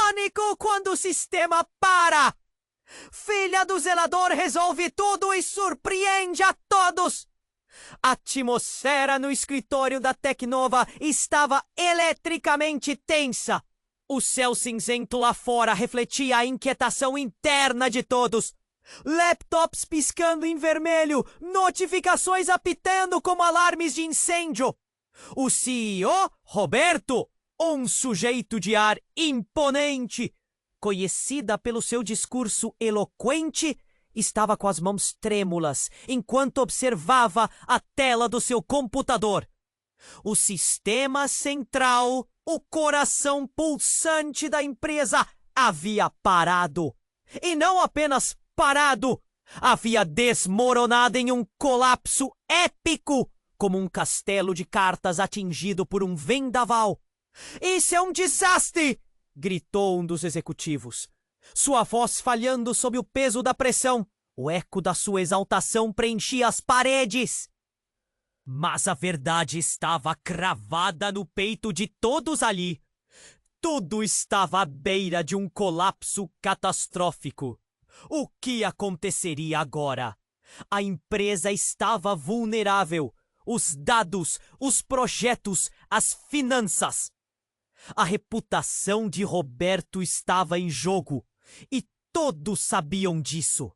pânico quando o sistema para! Filha do zelador resolve tudo e surpreende a todos! A atmosfera no escritório da Tecnova estava eletricamente tensa. O céu cinzento lá fora refletia a inquietação interna de todos. Laptops piscando em vermelho, notificações apitando como alarmes de incêndio. O CEO, Roberto, um sujeito de ar imponente, conhecida pelo seu discurso eloquente, estava com as mãos trêmulas enquanto observava a tela do seu computador. O sistema central, o coração pulsante da empresa, havia parado. E não apenas parado, havia desmoronado em um colapso épico, como um castelo de cartas atingido por um vendaval. "Isso é um desastre!" gritou um dos executivos. Sua voz falhando sob o peso da pressão. O eco da sua exaltação preenchia as paredes. Mas a verdade estava cravada no peito de todos ali. Tudo estava à beira de um colapso catastrófico. O que aconteceria agora? A empresa estava vulnerável. Os dados, os projetos, as finanças. A reputação de Roberto estava em jogo e todos sabiam disso.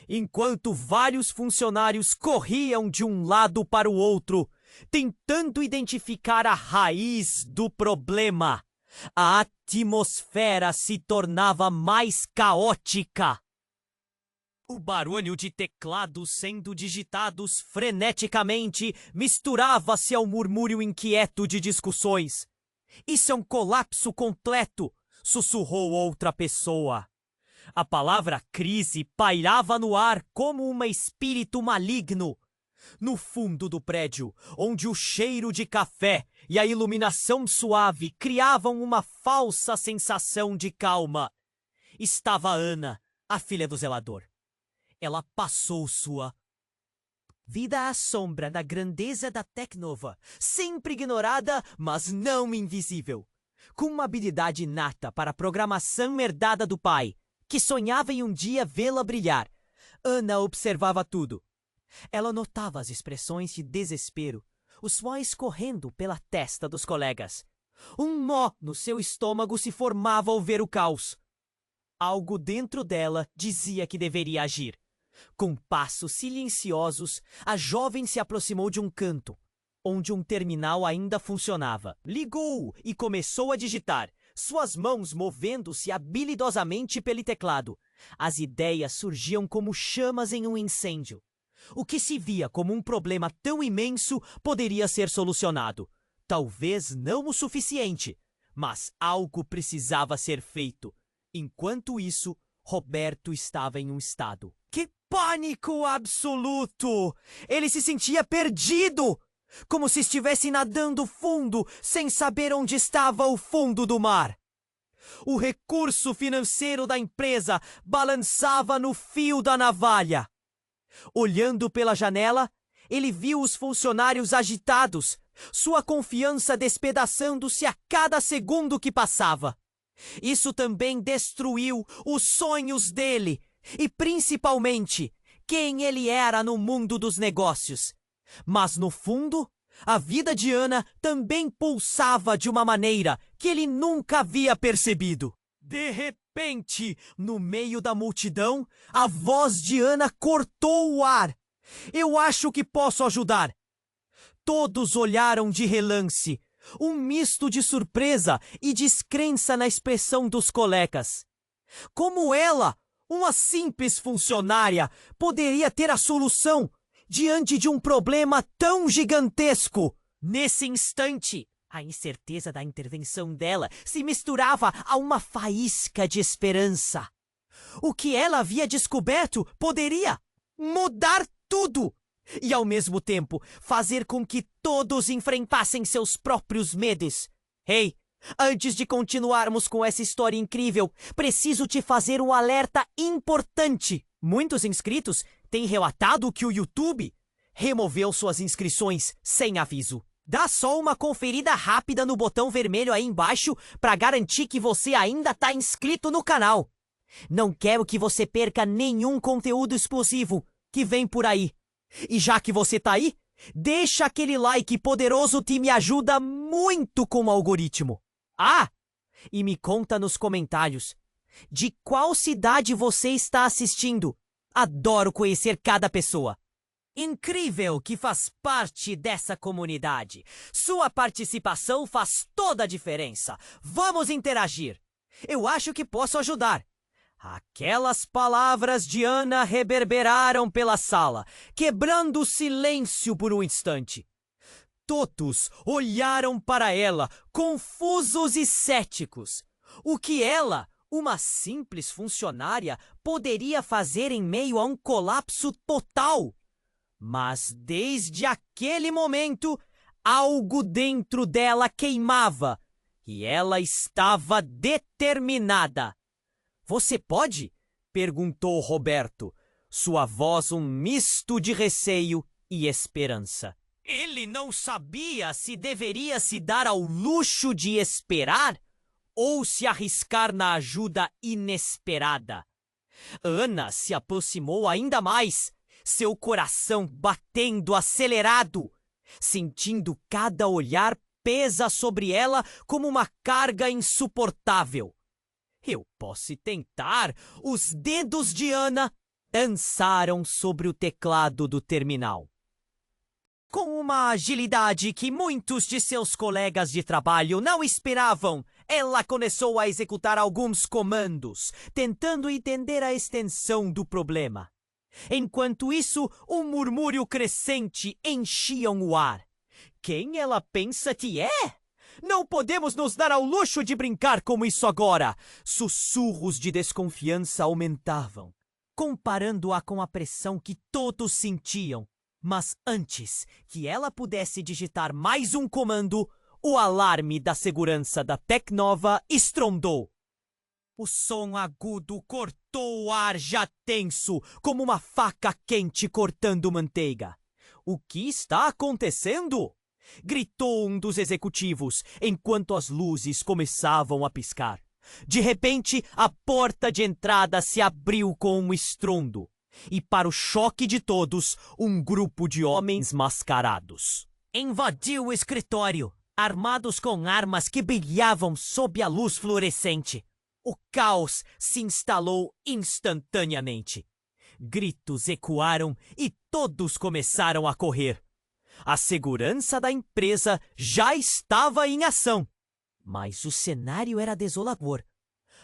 Enquanto vários funcionários corriam de um lado para o outro, tentando identificar a raiz do problema, a atmosfera se tornava mais caótica. O barulho de teclados sendo digitados freneticamente misturava-se ao murmúrio inquieto de discussões. "Isso é um colapso completo", sussurrou outra pessoa. A palavra crise pairava no ar como um espírito maligno. No fundo do prédio, onde o cheiro de café e a iluminação suave criavam uma falsa sensação de calma, estava Ana, a filha do zelador. Ela passou sua vida à sombra na grandeza da Tecnova, sempre ignorada, mas não invisível. Com uma habilidade inata para a programação herdada do pai, que sonhava em um dia vê-la brilhar, Ana observava tudo. Ela notava as expressões de desespero, o suor escorrendo pela testa dos colegas. Um nó no seu estômago se formava ao ver o caos. Algo dentro dela dizia que deveria agir. Com passos silenciosos, a jovem se aproximou de um canto, onde um terminal ainda funcionava. Ligou e começou a digitar, suas mãos movendo-se habilidosamente pelo teclado. As ideias surgiam como chamas em um incêndio. O que se via como um problema tão imenso poderia ser solucionado. Talvez não o suficiente, mas algo precisava ser feito. Enquanto isso, Roberto estava em um estado. Que pânico absoluto! Ele se sentia perdido, como se estivesse nadando fundo, sem saber onde estava o fundo do mar. O recurso financeiro da empresa balançava no fio da navalha. Olhando pela janela, ele viu os funcionários agitados, sua confiança despedaçando-se a cada segundo que passava. Isso também destruiu os sonhos dele e, principalmente, quem ele era no mundo dos negócios. Mas, no fundo, a vida de Ana também pulsava de uma maneira que ele nunca havia percebido. De repente, no meio da multidão, a voz de Ana cortou o ar. "Eu acho que posso ajudar." Todos olharam de relance, um misto de surpresa e descrença na expressão dos colegas. Como ela, uma simples funcionária, poderia ter a solução diante de um problema tão gigantesco? Nesse instante, a incerteza da intervenção dela se misturava a uma faísca de esperança. O que ela havia descoberto poderia mudar tudo e, ao mesmo tempo, fazer com que todos enfrentassem seus próprios medos. Ei, antes de continuarmos com essa história incrível, preciso te fazer um alerta importante. Muitos inscritos têm relatado que o YouTube removeu suas inscrições sem aviso. Dá só uma conferida rápida no botão vermelho aí embaixo para garantir que você ainda tá inscrito no canal. Não quero que você perca nenhum conteúdo exclusivo que vem por aí. E já que você tá aí, deixa aquele like poderoso que me ajuda muito com o algoritmo. Ah, e me conta nos comentários de qual cidade você está assistindo. Adoro conhecer cada pessoa. Incrível que faz parte dessa comunidade. Sua participação faz toda a diferença. Vamos interagir. Eu acho que posso ajudar. Aquelas palavras de Ana reverberaram pela sala, quebrando o silêncio por um instante. Todos olharam para ela, confusos e céticos. O que ela, uma simples funcionária, poderia fazer em meio a um colapso total? Mas desde aquele momento, algo dentro dela queimava e ela estava determinada. Você pode? Perguntou Roberto, sua voz um misto de receio e esperança. Ele não sabia se deveria se dar ao luxo de esperar ou se arriscar na ajuda inesperada. Ana se aproximou ainda mais, seu coração batendo acelerado, sentindo cada olhar pesa sobre ela como uma carga insuportável. Eu posso tentar. Os dedos de Ana dançaram sobre o teclado do terminal. Com uma agilidade que muitos de seus colegas de trabalho não esperavam, ela começou a executar alguns comandos, tentando entender a extensão do problema. Enquanto isso, um murmúrio crescente enchia o ar. Quem ela pensa que é? Não podemos nos dar ao luxo de brincar com isso agora. Sussurros de desconfiança aumentavam, comparando-a com a pressão que todos sentiam. Mas antes que ela pudesse digitar mais um comando, o alarme da segurança da Tecnova estrondou. O som agudo cortou o ar já tenso, como uma faca quente cortando manteiga. O que está acontecendo? Gritou um dos executivos, enquanto as luzes começavam a piscar. De repente, a porta de entrada se abriu com um estrondo. E, para o choque de todos, um grupo de homens mascarados invadiu o escritório, armados com armas que brilhavam sob a luz fluorescente. O caos se instalou instantaneamente. Gritos ecoaram e todos começaram a correr. A segurança da empresa já estava em ação, mas o cenário era desolador.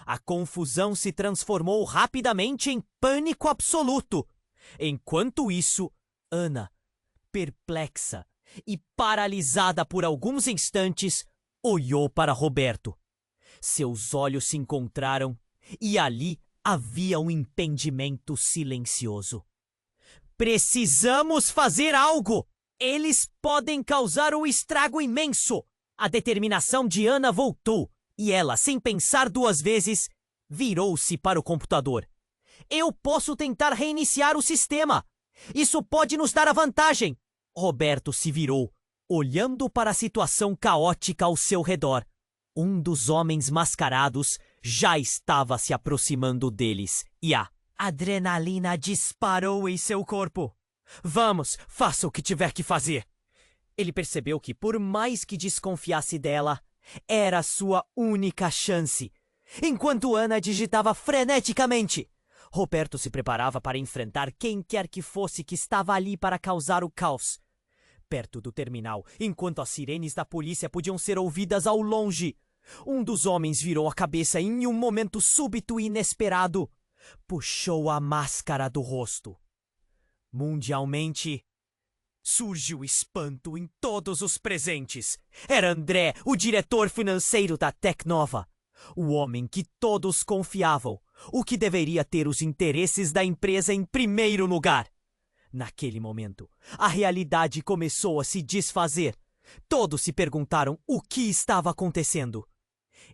A confusão se transformou rapidamente em pânico absoluto. Enquanto isso, Ana, perplexa e paralisada por alguns instantes, olhou para Roberto. Seus olhos se encontraram e ali havia um impedimento silencioso. Precisamos fazer algo! Eles podem causar um estrago imenso! A determinação de Ana voltou e ela, sem pensar duas vezes, virou-se para o computador. Eu posso tentar reiniciar o sistema! Isso pode nos dar a vantagem! Roberto se virou, olhando para a situação caótica ao seu redor. Um dos homens mascarados já estava se aproximando deles e a adrenalina disparou em seu corpo. Vamos, faça o que tiver que fazer. Ele percebeu que, por mais que desconfiasse dela, era sua única chance. Enquanto Ana digitava freneticamente, Roberto se preparava para enfrentar quem quer que fosse que estava ali para causar o caos. Perto do terminal, enquanto as sirenes da polícia podiam ser ouvidas ao longe, um dos homens virou a cabeça em um momento súbito e inesperado. Puxou a máscara do rosto. Mundialmente, surgiu espanto em todos os presentes. Era André, o diretor financeiro da Tecnova. O homem que todos confiavam, o que deveria ter os interesses da empresa em primeiro lugar. Naquele momento, a realidade começou a se desfazer. Todos se perguntaram o que estava acontecendo.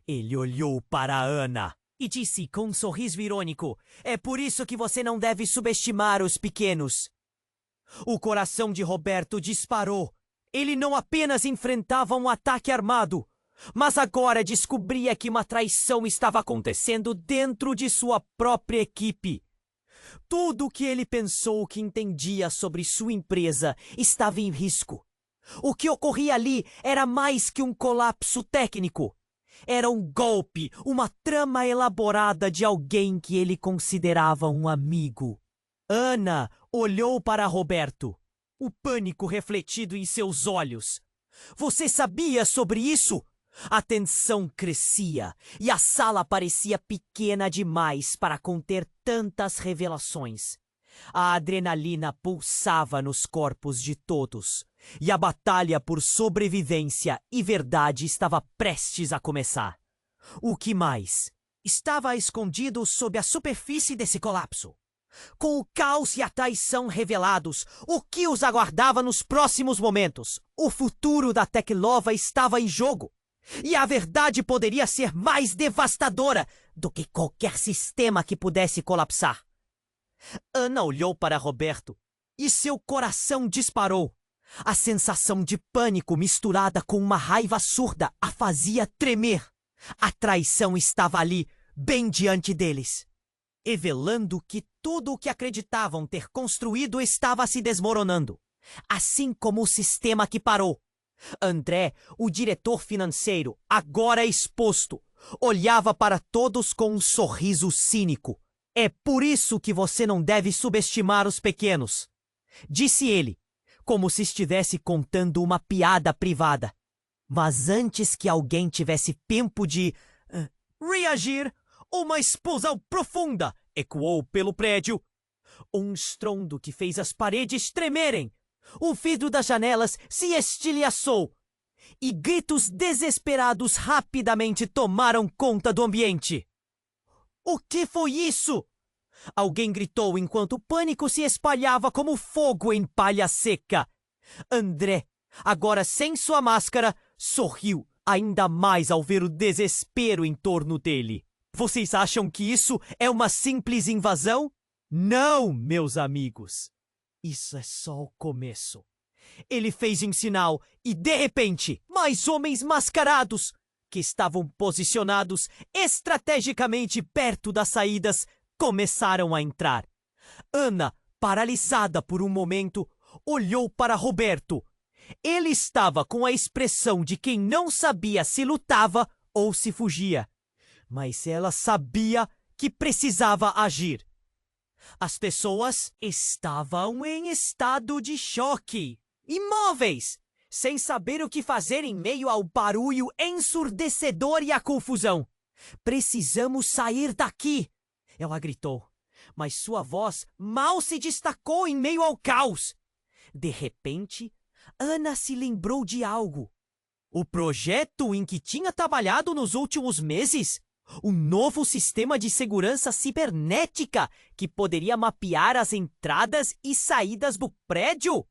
Ele olhou para Ana e disse com um sorriso irônico: "É por isso que você não deve subestimar os pequenos." O coração de Roberto disparou. Ele não apenas enfrentava um ataque armado, mas agora descobria que uma traição estava acontecendo dentro de sua própria equipe. Tudo o que ele pensou que entendia sobre sua empresa estava em risco. O que ocorria ali era mais que um colapso técnico. Era um golpe, uma trama elaborada de alguém que ele considerava um amigo. Ana olhou para Roberto, o pânico refletido em seus olhos. Você sabia sobre isso? A tensão crescia e a sala parecia pequena demais para conter tantas revelações. A adrenalina pulsava nos corpos de todos e a batalha por sobrevivência e verdade estava prestes a começar. O que mais? Estava escondido sob a superfície desse colapso. Com o caos e a traição revelados, o que os aguardava nos próximos momentos? O futuro da Teknova estava em jogo. E a verdade poderia ser mais devastadora do que qualquer sistema que pudesse colapsar. Ana olhou para Roberto e seu coração disparou. A sensação de pânico misturada com uma raiva surda a fazia tremer. A traição estava ali, bem diante deles, revelando que tudo o que acreditavam ter construído estava se desmoronando, assim como o sistema que parou. André, o diretor financeiro, agora exposto, olhava para todos com um sorriso cínico. É por isso que você não deve subestimar os pequenos, disse ele, como se estivesse contando uma piada privada. Mas antes que alguém tivesse tempo de reagir, uma explosão profunda ecoou pelo prédio. Um estrondo que fez as paredes tremerem. O vidro das janelas se estilhaçou e gritos desesperados rapidamente tomaram conta do ambiente. O que foi isso? Alguém gritou enquanto o pânico se espalhava como fogo em palha seca. André, agora sem sua máscara, sorriu ainda mais ao ver o desespero em torno dele. Vocês acham que isso é uma simples invasão? Não, meus amigos. Isso é só o começo. Ele fez em sinal e, de repente, mais homens mascarados, que estavam posicionados estrategicamente perto das saídas, começaram a entrar. Ana, paralisada por um momento, olhou para Roberto. Ele estava com a expressão de quem não sabia se lutava ou se fugia. Mas ela sabia que precisava agir. As pessoas estavam em estado de choque, imóveis, sem saber o que fazer em meio ao barulho ensurdecedor e à confusão. Precisamos sair daqui, ela gritou, mas sua voz mal se destacou em meio ao caos. De repente, Ana se lembrou de algo. O projeto em que tinha trabalhado nos últimos meses? Um novo sistema de segurança cibernética que poderia mapear as entradas e saídas do prédio.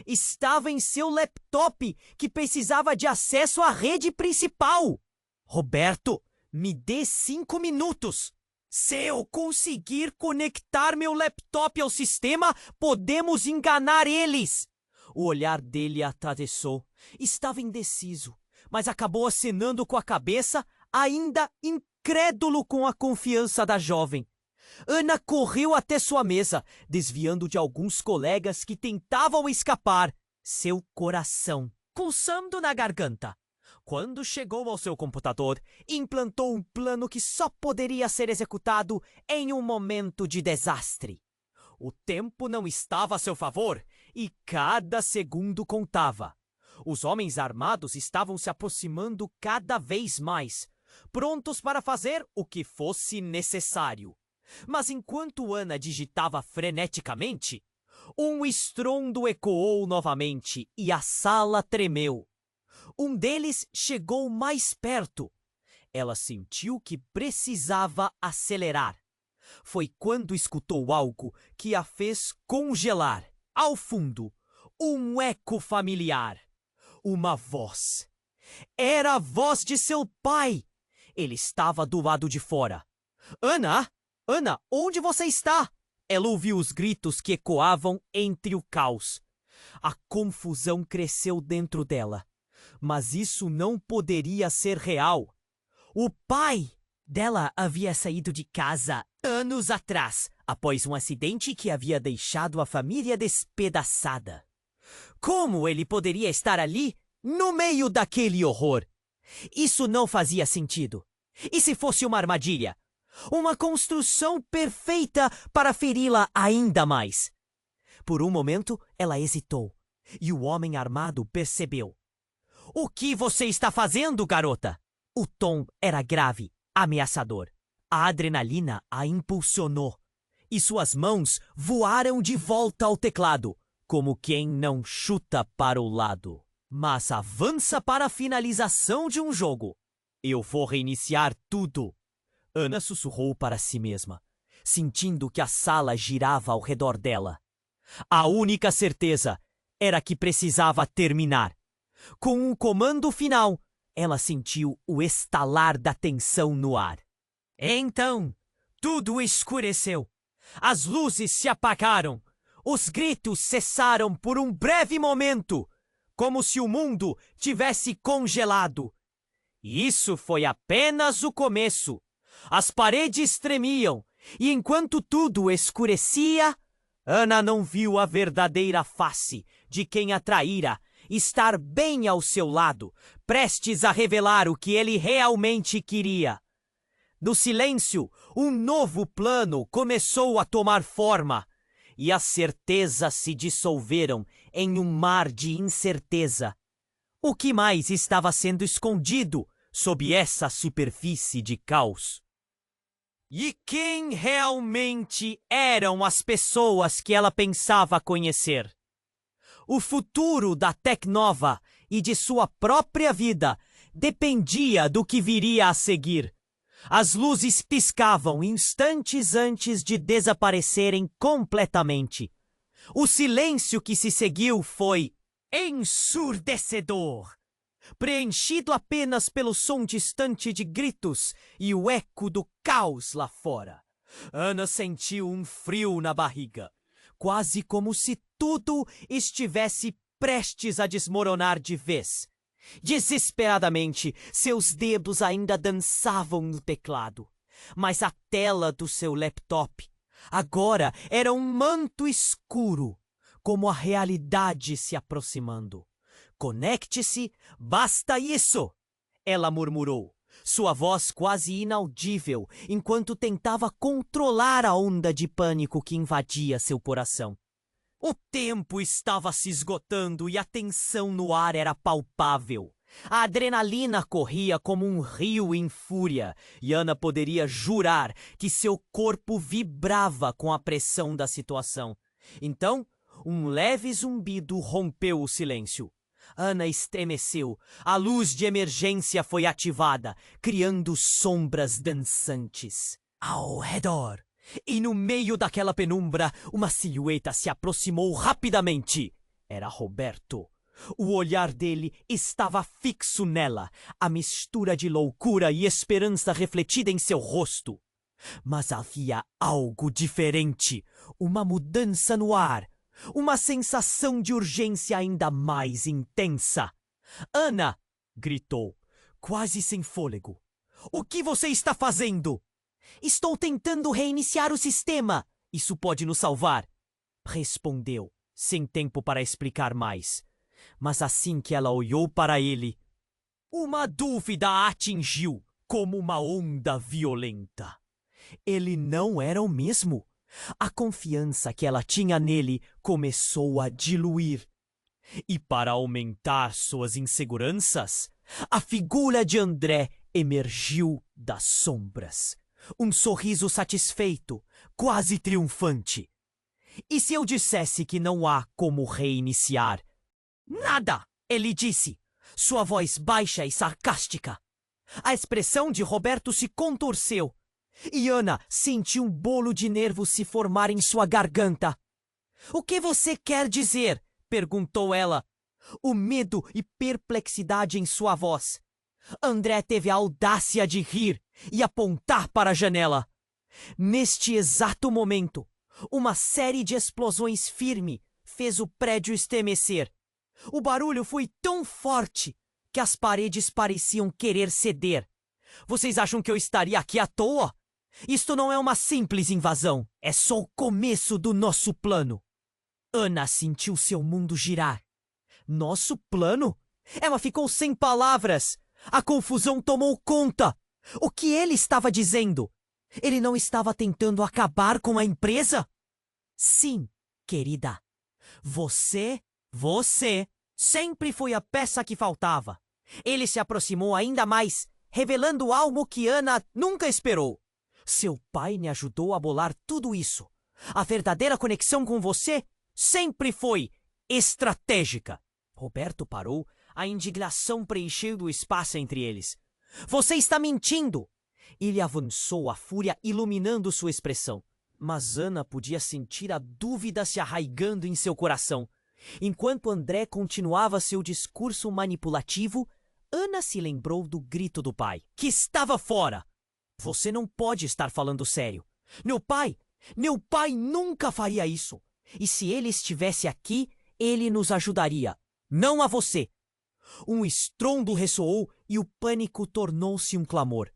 Estava em seu laptop, que precisava de acesso à rede principal. Roberto, me dê 5 minutos. Se eu conseguir conectar meu laptop ao sistema, podemos enganar eles. O olhar dele atravessou. Estava indeciso, mas acabou acenando com a cabeça, ainda incrédulo com a confiança da jovem. Ana correu até sua mesa, desviando de alguns colegas que tentavam escapar, seu coração pulsando na garganta. Quando chegou ao seu computador, implantou um plano que só poderia ser executado em um momento de desastre. O tempo não estava a seu favor e cada segundo contava. Os homens armados estavam se aproximando cada vez mais, prontos para fazer o que fosse necessário. Mas enquanto Ana digitava freneticamente, um estrondo ecoou novamente e a sala tremeu. Um deles chegou mais perto. Ela sentiu que precisava acelerar. Foi quando escutou algo que a fez congelar. Ao fundo, um eco familiar. Uma voz. Era a voz de seu pai. Ele estava do lado de fora. Ana! Ana, onde você está? Ela ouviu os gritos que ecoavam entre o caos. A confusão cresceu dentro dela. Mas isso não poderia ser real. O pai dela havia saído de casa anos atrás, após um acidente que havia deixado a família despedaçada. Como ele poderia estar ali, no meio daquele horror? Isso não fazia sentido. E se fosse uma armadilha? Uma construção perfeita para feri-la ainda mais. Por um momento, ela hesitou, e o homem armado percebeu. O que você está fazendo, garota? O tom era grave, ameaçador. A adrenalina a impulsionou, e suas mãos voaram de volta ao teclado, como quem não chuta para o lado, mas avança para a finalização de um jogo. Eu vou reiniciar tudo. Ana sussurrou para si mesma, sentindo que a sala girava ao redor dela. A única certeza era que precisava terminar. Com um comando final, ela sentiu o estalar da tensão no ar. Então, tudo escureceu. As luzes se apagaram. Os gritos cessaram por um breve momento, como se o mundo tivesse congelado. E isso foi apenas o começo. As paredes tremiam, e enquanto tudo escurecia, Ana não viu a verdadeira face de quem a traíra estar bem ao seu lado, prestes a revelar o que ele realmente queria. No silêncio, um novo plano começou a tomar forma, e as certezas se dissolveram em um mar de incerteza. O que mais estava sendo escondido sob essa superfície de caos? E quem realmente eram as pessoas que ela pensava conhecer? O futuro da Tecnova e de sua própria vida dependia do que viria a seguir. As luzes piscavam instantes antes de desaparecerem completamente. O silêncio que se seguiu foi ensurdecedor, preenchido apenas pelo som distante de gritos e o eco do caos lá fora. Ana sentiu um frio na barriga, quase como se tudo estivesse prestes a desmoronar de vez. Desesperadamente, seus dedos ainda dançavam no teclado, mas a tela do seu laptop agora era um manto escuro, como a realidade se aproximando. Conecte-se, basta isso! Ela murmurou, sua voz quase inaudível, enquanto tentava controlar a onda de pânico que invadia seu coração. O tempo estava se esgotando e a tensão no ar era palpável. A adrenalina corria como um rio em fúria, e Ana poderia jurar que seu corpo vibrava com a pressão da situação. Então, um leve zumbido rompeu o silêncio. Ana estremeceu. A luz de emergência foi ativada, criando sombras dançantes ao redor. E no meio daquela penumbra, uma silhueta se aproximou rapidamente. Era Roberto. O olhar dele estava fixo nela, a mistura de loucura e esperança refletida em seu rosto. Mas havia algo diferente, uma mudança no ar, uma sensação de urgência ainda mais intensa. Ana! Gritou, quase sem fôlego. O que você está fazendo? Estou tentando reiniciar o sistema. Isso pode nos salvar. Respondeu, sem tempo para explicar mais. Mas assim que ela olhou para ele, uma dúvida a atingiu como uma onda violenta. Ele não era o mesmo. A confiança que ela tinha nele começou a diluir. E para aumentar suas inseguranças, a figura de André emergiu das sombras. Um sorriso satisfeito, quase triunfante. E se eu dissesse que não há como reiniciar? Nada! Ele disse, sua voz baixa e sarcástica. A expressão de Roberto se contorceu. E Ana sentiu um bolo de nervos se formar em sua garganta. O que você quer dizer? Perguntou ela, o medo e perplexidade em sua voz. André teve a audácia de rir e apontar para a janela. Neste exato momento, uma série de explosões fez o prédio estremecer. O barulho foi tão forte que as paredes pareciam querer ceder. Vocês acham que eu estaria aqui à toa? Isto não é uma simples invasão. É só o começo do nosso plano. Ana sentiu seu mundo girar. Nosso plano? Ela ficou sem palavras. A confusão tomou conta. O que ele estava dizendo? Ele não estava tentando acabar com a empresa? Sim, querida. Você sempre foi a peça que faltava. Ele se aproximou ainda mais, revelando algo que Ana nunca esperou. Seu pai me ajudou a bolar tudo isso. A verdadeira conexão com você sempre foi estratégica. Roberto parou, a indignação preenchendo o espaço entre eles. Você está mentindo! Ele avançou, a fúria iluminando sua expressão. Mas Ana podia sentir a dúvida se arraigando em seu coração. Enquanto André continuava seu discurso manipulativo, Ana se lembrou do grito do pai, que estava fora. Você não pode estar falando sério. Meu pai nunca faria isso. E se ele estivesse aqui, ele nos ajudaria. Não a você. Um estrondo ressoou e o pânico tornou-se um clamor.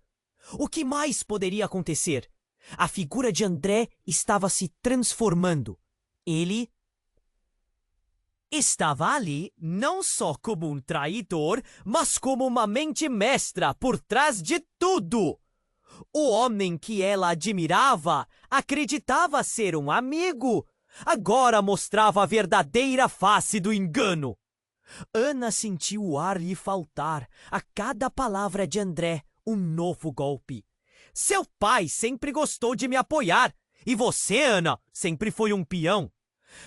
O que mais poderia acontecer? A figura de André estava se transformando. Ele estava ali não só como um traidor, mas como uma mente mestra por trás de tudo. O homem que ela admirava, acreditava ser um amigo, agora mostrava a verdadeira face do engano. Ana sentiu o ar lhe faltar, a cada palavra de André, um novo golpe. Seu pai sempre gostou de me apoiar, e você, Ana, sempre foi um peão.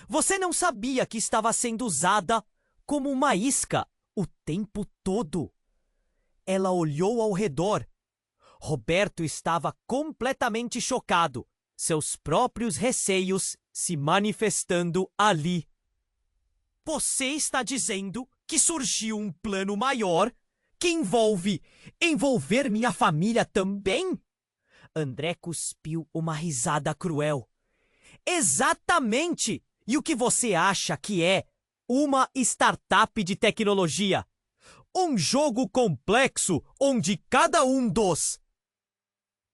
Você não sabia que estava sendo usada como uma isca o tempo todo. Ela olhou ao redor. Roberto estava completamente chocado, seus próprios receios se manifestando ali. Você está dizendo que surgiu um plano maior que envolver minha família também? André cuspiu uma risada cruel. Exatamente! E o que você acha que é uma startup de tecnologia? Um jogo complexo onde cada um dos...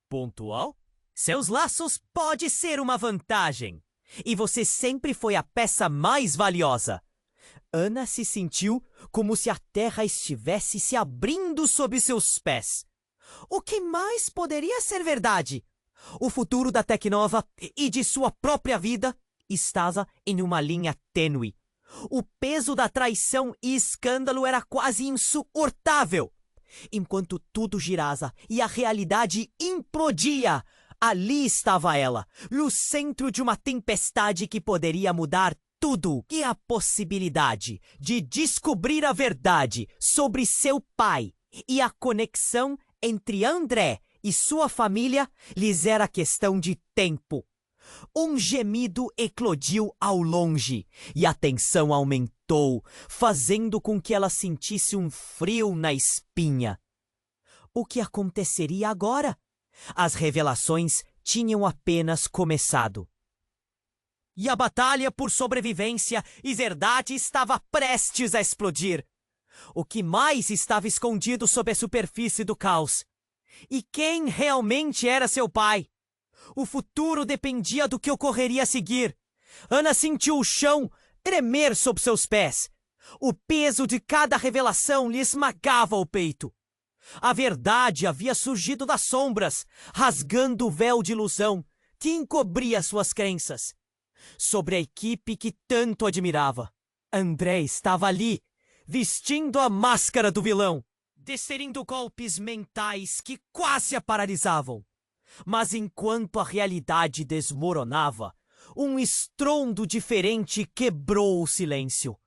Pontual? Seus laços pode ser uma vantagem. E você sempre foi a peça mais valiosa. Ana se sentiu como se a terra estivesse se abrindo sob seus pés. O que mais poderia ser verdade? O futuro da Tecnova e de sua própria vida estava em uma linha tênue. O peso da traição e escândalo era quase insuportável. Enquanto tudo girava e a realidade implodia, ali estava ela, no centro de uma tempestade que poderia mudar tudo. E a possibilidade de descobrir a verdade sobre seu pai e a conexão entre André e sua família lhes era questão de tempo. Um gemido eclodiu ao longe e a tensão aumentou, fazendo com que ela sentisse um frio na espinha. O que aconteceria agora? As revelações tinham apenas começado. E a batalha por sobrevivência e verdade estava prestes a explodir. O que mais estava escondido sob a superfície do caos? E quem realmente era seu pai? O futuro dependia do que ocorreria a seguir. Ana sentiu o chão tremer sob seus pés. O peso de cada revelação lhe esmagava o peito. A verdade havia surgido das sombras, rasgando o véu de ilusão que encobria suas crenças. Sobre a equipe que tanto admirava, André estava ali, vestindo a máscara do vilão, desferindo golpes mentais que quase a paralisavam. Mas enquanto a realidade desmoronava, um estrondo diferente quebrou o silêncio.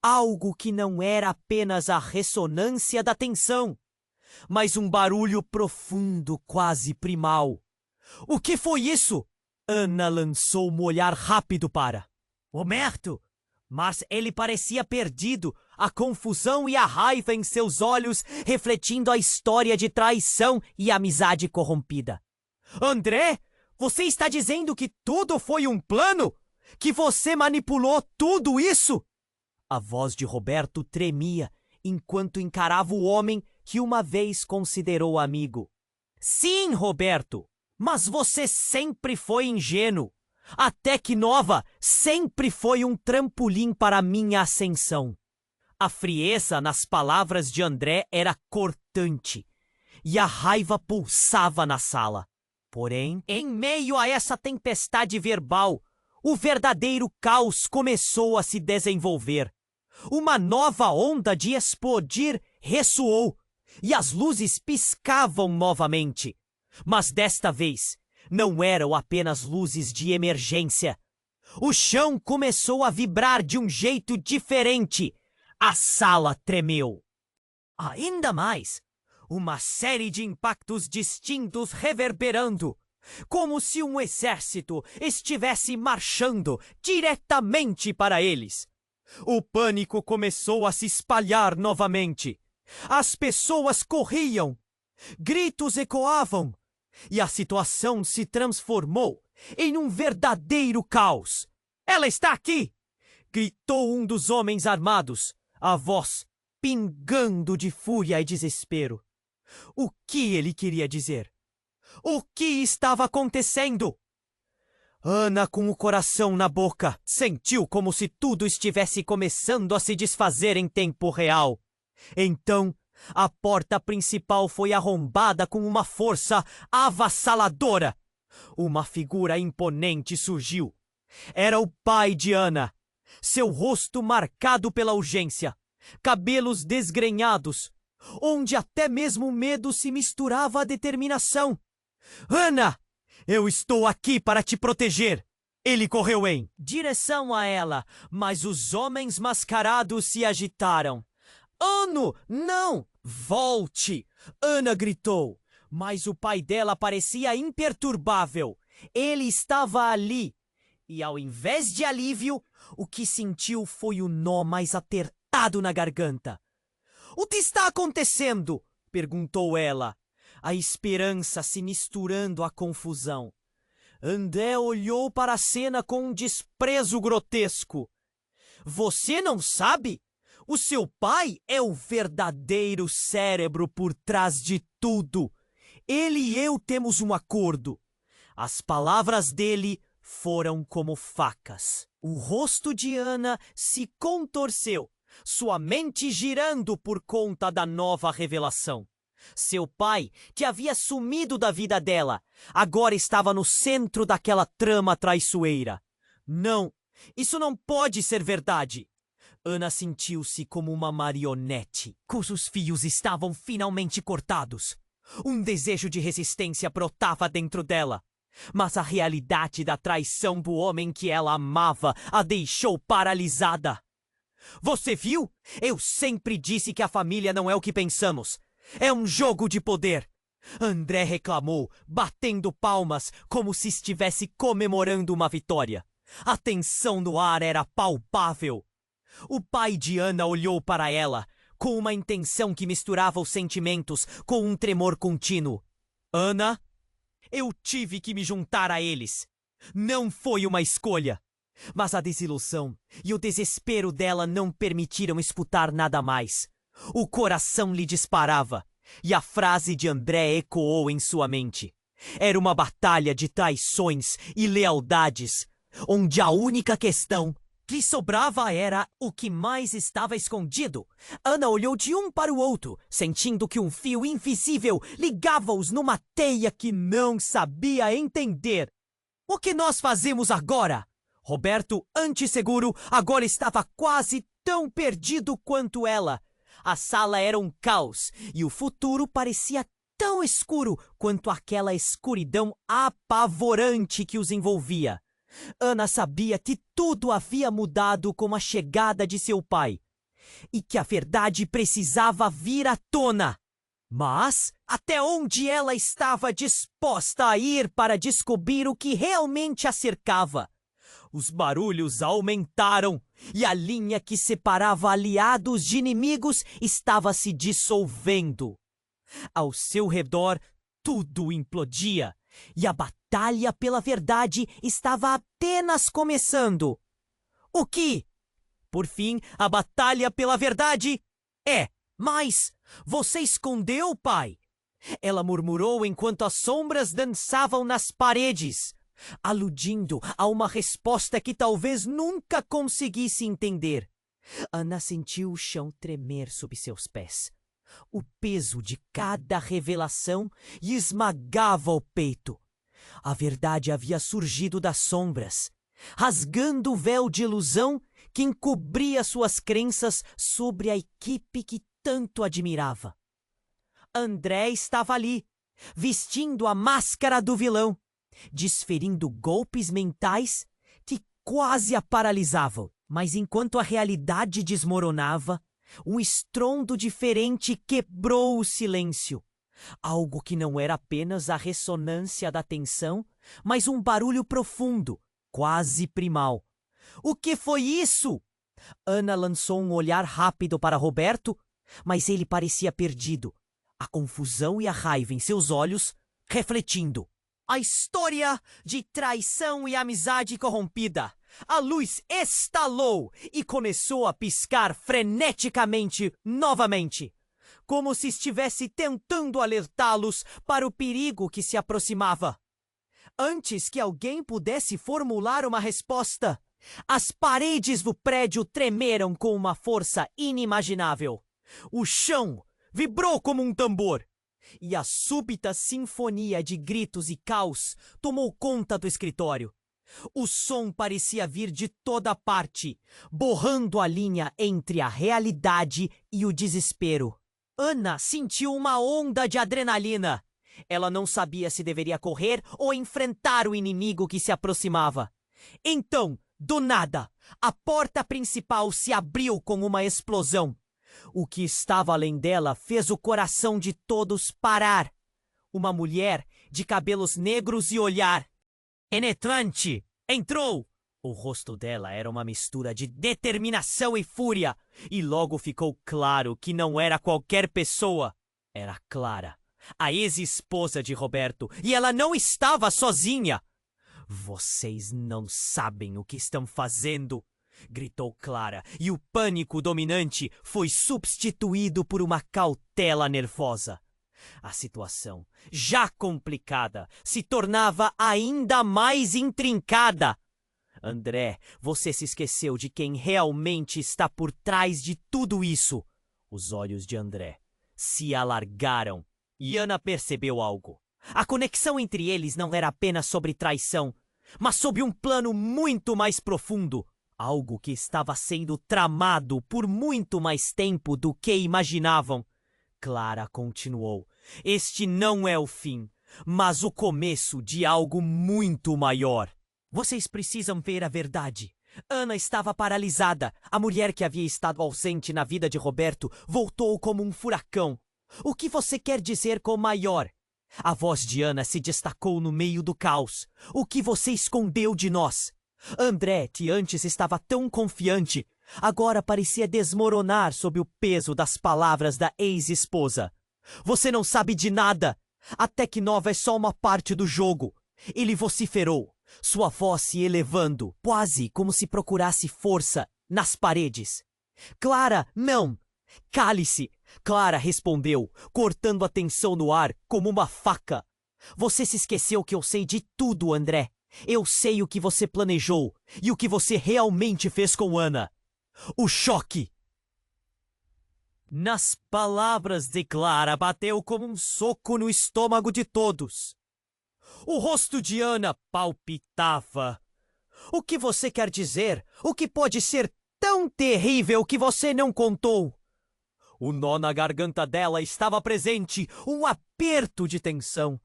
Algo que não era apenas a ressonância da tensão, mas um barulho profundo, quase primal. O que foi isso? Ana lançou um olhar rápido para Roberto, mas ele parecia perdido, a confusão e a raiva em seus olhos refletindo a história de traição e amizade corrompida. André, você está dizendo que tudo foi um plano? Que você manipulou tudo isso? A voz de Roberto tremia enquanto encarava o homem que uma vez considerou amigo. Sim, Roberto, mas você sempre foi ingênuo. A Tecnova sempre foi um trampolim para minha ascensão. A frieza nas palavras de André era cortante e a raiva pulsava na sala. Porém, em meio a essa tempestade verbal, o verdadeiro caos começou a se desenvolver. Uma nova onda de explodir ressoou e as luzes piscavam novamente. Mas desta vez, não eram apenas luzes de emergência. O chão começou a vibrar de um jeito diferente. A sala tremeu. Ainda mais, uma série de impactos distintos reverberando, como se um exército estivesse marchando diretamente para eles. O pânico começou a se espalhar novamente. As pessoas corriam, gritos ecoavam, e a situação se transformou em um verdadeiro caos. Ela está aqui! Gritou um dos homens armados, a voz pingando de fúria e desespero. O que ele queria dizer? O que estava acontecendo? Ana, com o coração na boca, sentiu como se tudo estivesse começando a se desfazer em tempo real. Então, a porta principal foi arrombada com uma força avassaladora. Uma figura imponente surgiu. Era o pai de Ana. Seu rosto marcado pela urgência, cabelos desgrenhados, onde até mesmo o medo se misturava à determinação. Ana! Eu estou aqui para te proteger! Ele correu em direção a ela, mas os homens mascarados se agitaram. Ano, não! Volte! Ana gritou, mas o pai dela parecia imperturbável. Ele estava ali, e ao invés de alívio, o que sentiu foi o nó mais apertado na garganta. O que está acontecendo? Perguntou ela, a esperança se misturando à confusão. André olhou para a cena com um desprezo grotesco. Você não sabe? O seu pai é o verdadeiro cérebro por trás de tudo. Ele e eu temos um acordo. As palavras dele foram como facas. O rosto de Ana se contorceu, sua mente girando por conta da nova revelação. Seu pai, que havia sumido da vida dela, agora estava no centro daquela trama traiçoeira. Não, isso não pode ser verdade. Ana sentiu-se como uma marionete, cujos fios estavam finalmente cortados. Um desejo de resistência brotava dentro dela, mas a realidade da traição do homem que ela amava a deixou paralisada. Você viu? Eu sempre disse que a família não é o que pensamos. É um jogo de poder. André reclamou, batendo palmas como se estivesse comemorando uma vitória. A tensão no ar era palpável. O pai de Ana olhou para ela, com uma intenção que misturava os sentimentos com um tremor contínuo. Ana, eu tive que me juntar a eles. Não foi uma escolha. Mas a desilusão e o desespero dela não permitiram escutar nada mais. O coração lhe disparava, e a frase de André ecoou em sua mente. Era uma batalha de traições e lealdades, onde a única questão que sobrava era o que mais estava escondido. Ana olhou de um para o outro, sentindo que um fio invisível ligava-os numa teia que não sabia entender. O que nós fazemos agora? Roberto, antes seguro, agora estava quase tão perdido quanto ela. A sala era um caos e o futuro parecia tão escuro quanto aquela escuridão apavorante que os envolvia. Ana sabia que tudo havia mudado com a chegada de seu pai e que a verdade precisava vir à tona. Mas até onde ela estava disposta a ir para descobrir o que realmente a cercava? Os barulhos aumentaram e a linha que separava aliados de inimigos estava se dissolvendo. Ao seu redor, tudo implodia E a batalha pela verdade estava apenas começando. O que? Por fim, a batalha pela verdade é... Mas você escondeu, pai? Ela murmurou enquanto as sombras dançavam nas paredes, aludindo a uma resposta que talvez nunca conseguisse entender. Ana sentiu o chão tremer sob seus pés. O peso de cada revelação lhe esmagava o peito. A verdade havia surgido das sombras, rasgando o véu de ilusão que encobria suas crenças sobre a equipe que tanto admirava. André estava ali, vestindo a máscara do vilão, desferindo golpes mentais que quase a paralisavam. Mas enquanto a realidade desmoronava, um estrondo diferente quebrou o silêncio. Algo que não era apenas a ressonância da tensão, mas um barulho profundo, quase primal. O que foi isso? Ana lançou um olhar rápido para Roberto, mas ele parecia perdido, a confusão e a raiva em seus olhos refletindo. A história de traição e amizade corrompida. A luz estalou e começou a piscar freneticamente novamente, como se estivesse tentando alertá-los para o perigo que se aproximava. Antes que alguém pudesse formular uma resposta, as paredes do prédio tremeram com uma força inimaginável. O chão vibrou como um tambor, e a súbita sinfonia de gritos e caos tomou conta do escritório. O som parecia vir de toda parte, borrando a linha entre a realidade e o desespero. Ana sentiu uma onda de adrenalina. Ela não sabia se deveria correr ou enfrentar o inimigo que se aproximava. Então, do nada, a porta principal se abriu com uma explosão. O que estava além dela fez o coração de todos parar. Uma mulher de cabelos negros e olhar penetrante entrou. O rosto dela era uma mistura de determinação e fúria, e logo ficou claro que não era qualquer pessoa. Era Clara, a ex-esposa de Roberto, e ela não estava sozinha. Vocês não sabem o que estão fazendo, gritou Clara, e o pânico dominante foi substituído por uma cautela nervosa. A situação, já complicada, se tornava ainda mais intrincada. André, você se esqueceu de quem realmente está por trás de tudo isso. Os olhos de André se alargaram e Ana percebeu algo. A conexão entre eles não era apenas sobre traição, mas sob um plano muito mais profundo. Algo que estava sendo tramado por muito mais tempo do que imaginavam. Clara continuou. Este não é o fim, mas o começo de algo muito maior. Vocês precisam ver a verdade. Ana estava paralisada. A mulher que havia estado ausente na vida de Roberto voltou como um furacão. O que você quer dizer com maior? A voz de Ana se destacou no meio do caos. O que você escondeu de nós? André, que antes estava tão confiante, agora parecia desmoronar sob o peso das palavras da ex-esposa. Você não sabe de nada. A Tecnova é só uma parte do jogo. Ele vociferou, sua voz se elevando, quase como se procurasse força nas paredes. Clara, não! Cale-se! Clara respondeu, cortando a tensão no ar como uma faca. Você se esqueceu que eu sei de tudo, André. Eu sei o que você planejou e o que você realmente fez com Ana. O choque! Nas palavras de Clara bateu como um soco no estômago de todos. O rosto de Ana palpitava. O que você quer dizer? O que pode ser tão terrível que você não contou? O nó na garganta dela estava presente, um aperto de tensão.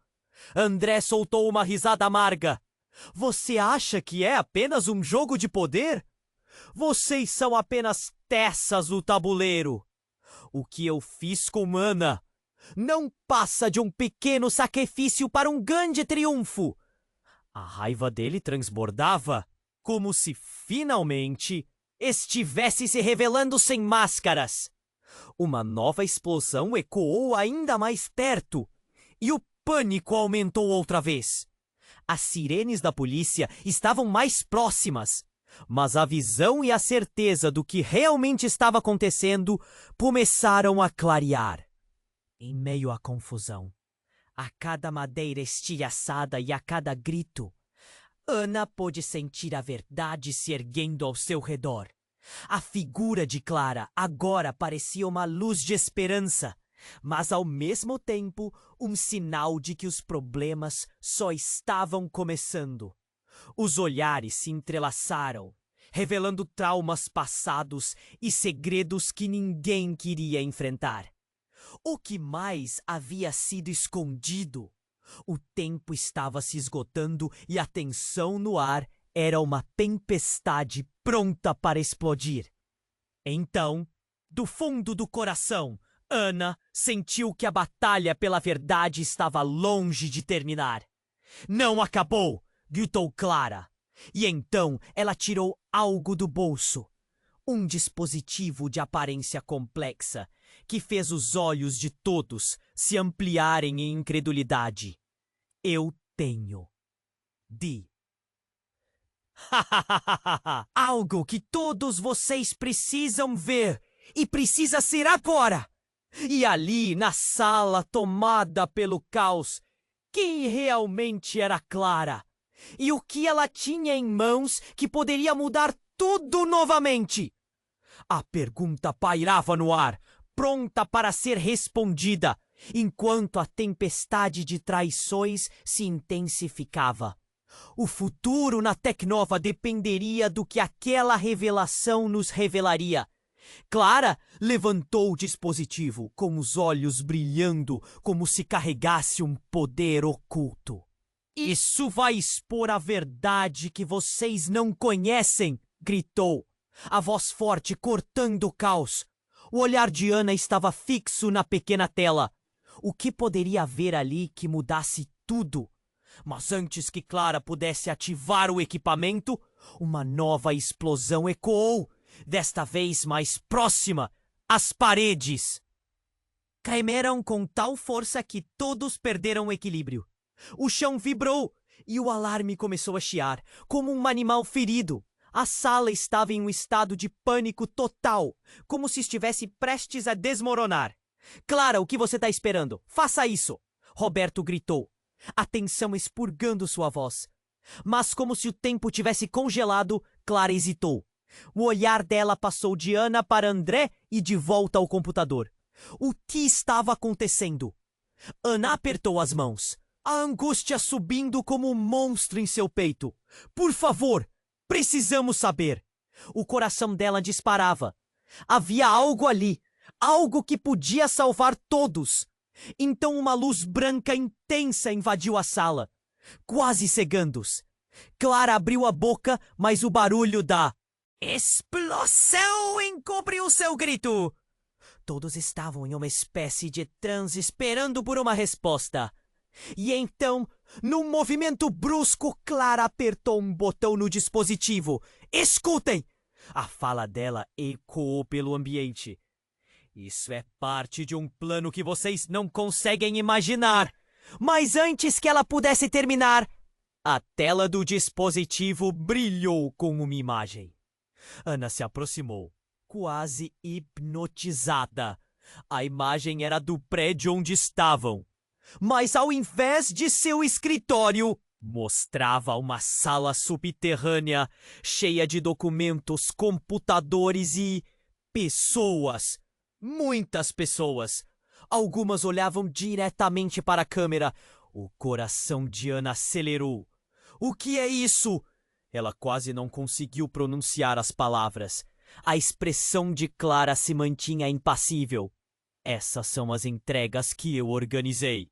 André soltou uma risada amarga. Você acha que é apenas um jogo de poder? Vocês são apenas peças no tabuleiro. O que eu fiz com Ana não passa de um pequeno sacrifício para um grande triunfo. A raiva dele transbordava, como se finalmente estivesse se revelando sem máscaras. Uma nova explosão ecoou ainda mais perto, e o pânico aumentou outra vez. As sirenes da polícia estavam mais próximas, mas a visão e a certeza do que realmente estava acontecendo começaram a clarear. Em meio à confusão, a cada madeira estilhaçada e a cada grito, Ana pôde sentir a verdade se erguendo ao seu redor. A figura de Clara agora parecia uma luz de esperança, mas ao mesmo tempo um sinal de que os problemas só estavam começando. Os olhares se entrelaçaram, revelando traumas passados e segredos que ninguém queria enfrentar. O que mais havia sido escondido? O tempo estava se esgotando e a tensão no ar era uma tempestade pronta para explodir. Então, do fundo do coração, Ana sentiu que a batalha pela verdade estava longe de terminar. "Não acabou!" gritou Clara. E então ela tirou algo do bolso. Um dispositivo de aparência complexa que fez os olhos de todos se ampliarem em incredulidade. "Eu tenho", Di. "Algo que todos vocês precisam ver, e precisa ser agora!" E ali, na sala tomada pelo caos, quem realmente era Clara? E o que ela tinha em mãos que poderia mudar tudo novamente? A pergunta pairava no ar, pronta para ser respondida, enquanto a tempestade de traições se intensificava. O futuro na Tecnova dependeria do que aquela revelação nos revelaria. Clara levantou o dispositivo, com os olhos brilhando como se carregasse um poder oculto. "Isso vai expor a verdade que vocês não conhecem!" gritou, a voz forte cortando o caos. O olhar de Ana estava fixo na pequena tela. O que poderia haver ali que mudasse tudo? Mas antes que Clara pudesse ativar o equipamento, uma nova explosão ecoou, desta vez mais próxima, às paredes. Caemeram com tal força que todos perderam o equilíbrio. O chão vibrou e o alarme começou a chiar, como um animal ferido. A sala estava em um estado de pânico total, como se estivesse prestes a desmoronar. "Clara, o que você está esperando? Faça isso!" Roberto gritou, a tensão expurgando sua voz. Mas como se o tempo tivesse congelado, Clara hesitou. O olhar dela passou de Ana para André e de volta ao computador. O que estava acontecendo? Ana apertou as mãos, a angústia subindo como um monstro em seu peito. "Por favor, precisamos saber!" O coração dela disparava. Havia algo ali, algo que podia salvar todos. Então uma luz branca intensa invadiu a sala, quase cegando-os. Clara abriu a boca, mas o barulho da explosão encobriu seu grito. Todos estavam em uma espécie de transe esperando por uma resposta. E então, num movimento brusco, Clara apertou um botão no dispositivo. "Escutem!" A fala dela ecoou pelo ambiente. "Isso é parte de um plano que vocês não conseguem imaginar." Mas antes que ela pudesse terminar, a tela do dispositivo brilhou com uma imagem. Ana se aproximou, quase hipnotizada. A imagem era do prédio onde estavam. Mas ao invés de seu escritório, mostrava uma sala subterrânea cheia de documentos, computadores e pessoas. Muitas pessoas. Algumas olhavam diretamente para a câmera. O coração de Ana acelerou. "O que é isso?" Ela quase não conseguiu pronunciar as palavras. A expressão de Clara se mantinha impassível. "Essas são as entregas que eu organizei",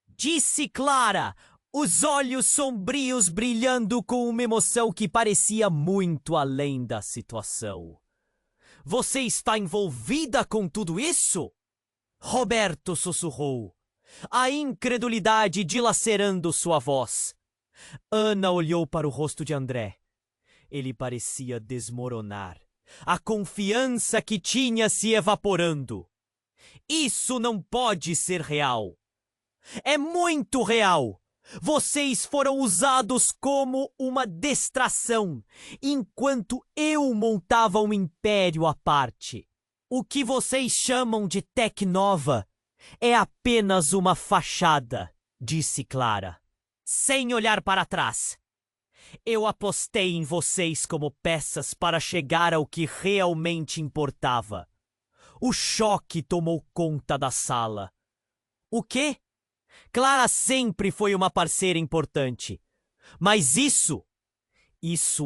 disse Clara, os olhos sombrios brilhando com uma emoção que parecia muito além da situação. "Você está envolvida com tudo isso?" Roberto sussurrou, a incredulidade dilacerando sua voz. Ana olhou para o rosto de André. Ele parecia desmoronar. A confiança que tinha se evaporando. "Isso não pode ser real." "É muito real. Vocês foram usados como uma distração, enquanto eu montava um império à parte. O que vocês chamam de Tecnova é apenas uma fachada, disse Clara, sem olhar para trás. Eu apostei em vocês como peças para chegar ao que realmente importava. O choque tomou conta da sala. O quê? Clara sempre foi uma parceira importante. Mas isso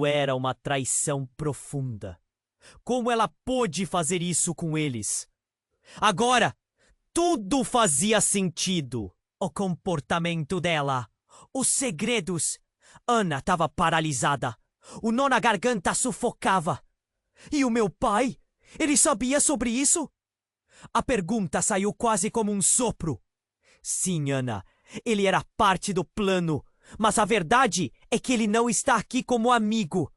era uma traição profunda. Como ela pôde fazer isso com eles? Agora, tudo fazia sentido. O comportamento dela, os segredos. Ana estava paralisada. O nó na garganta sufocava. E o meu pai? Ele sabia sobre isso? A pergunta saiu quase como um sopro. Sim, Ana, ele era parte do plano, mas a verdade é que ele não está aqui como amigo.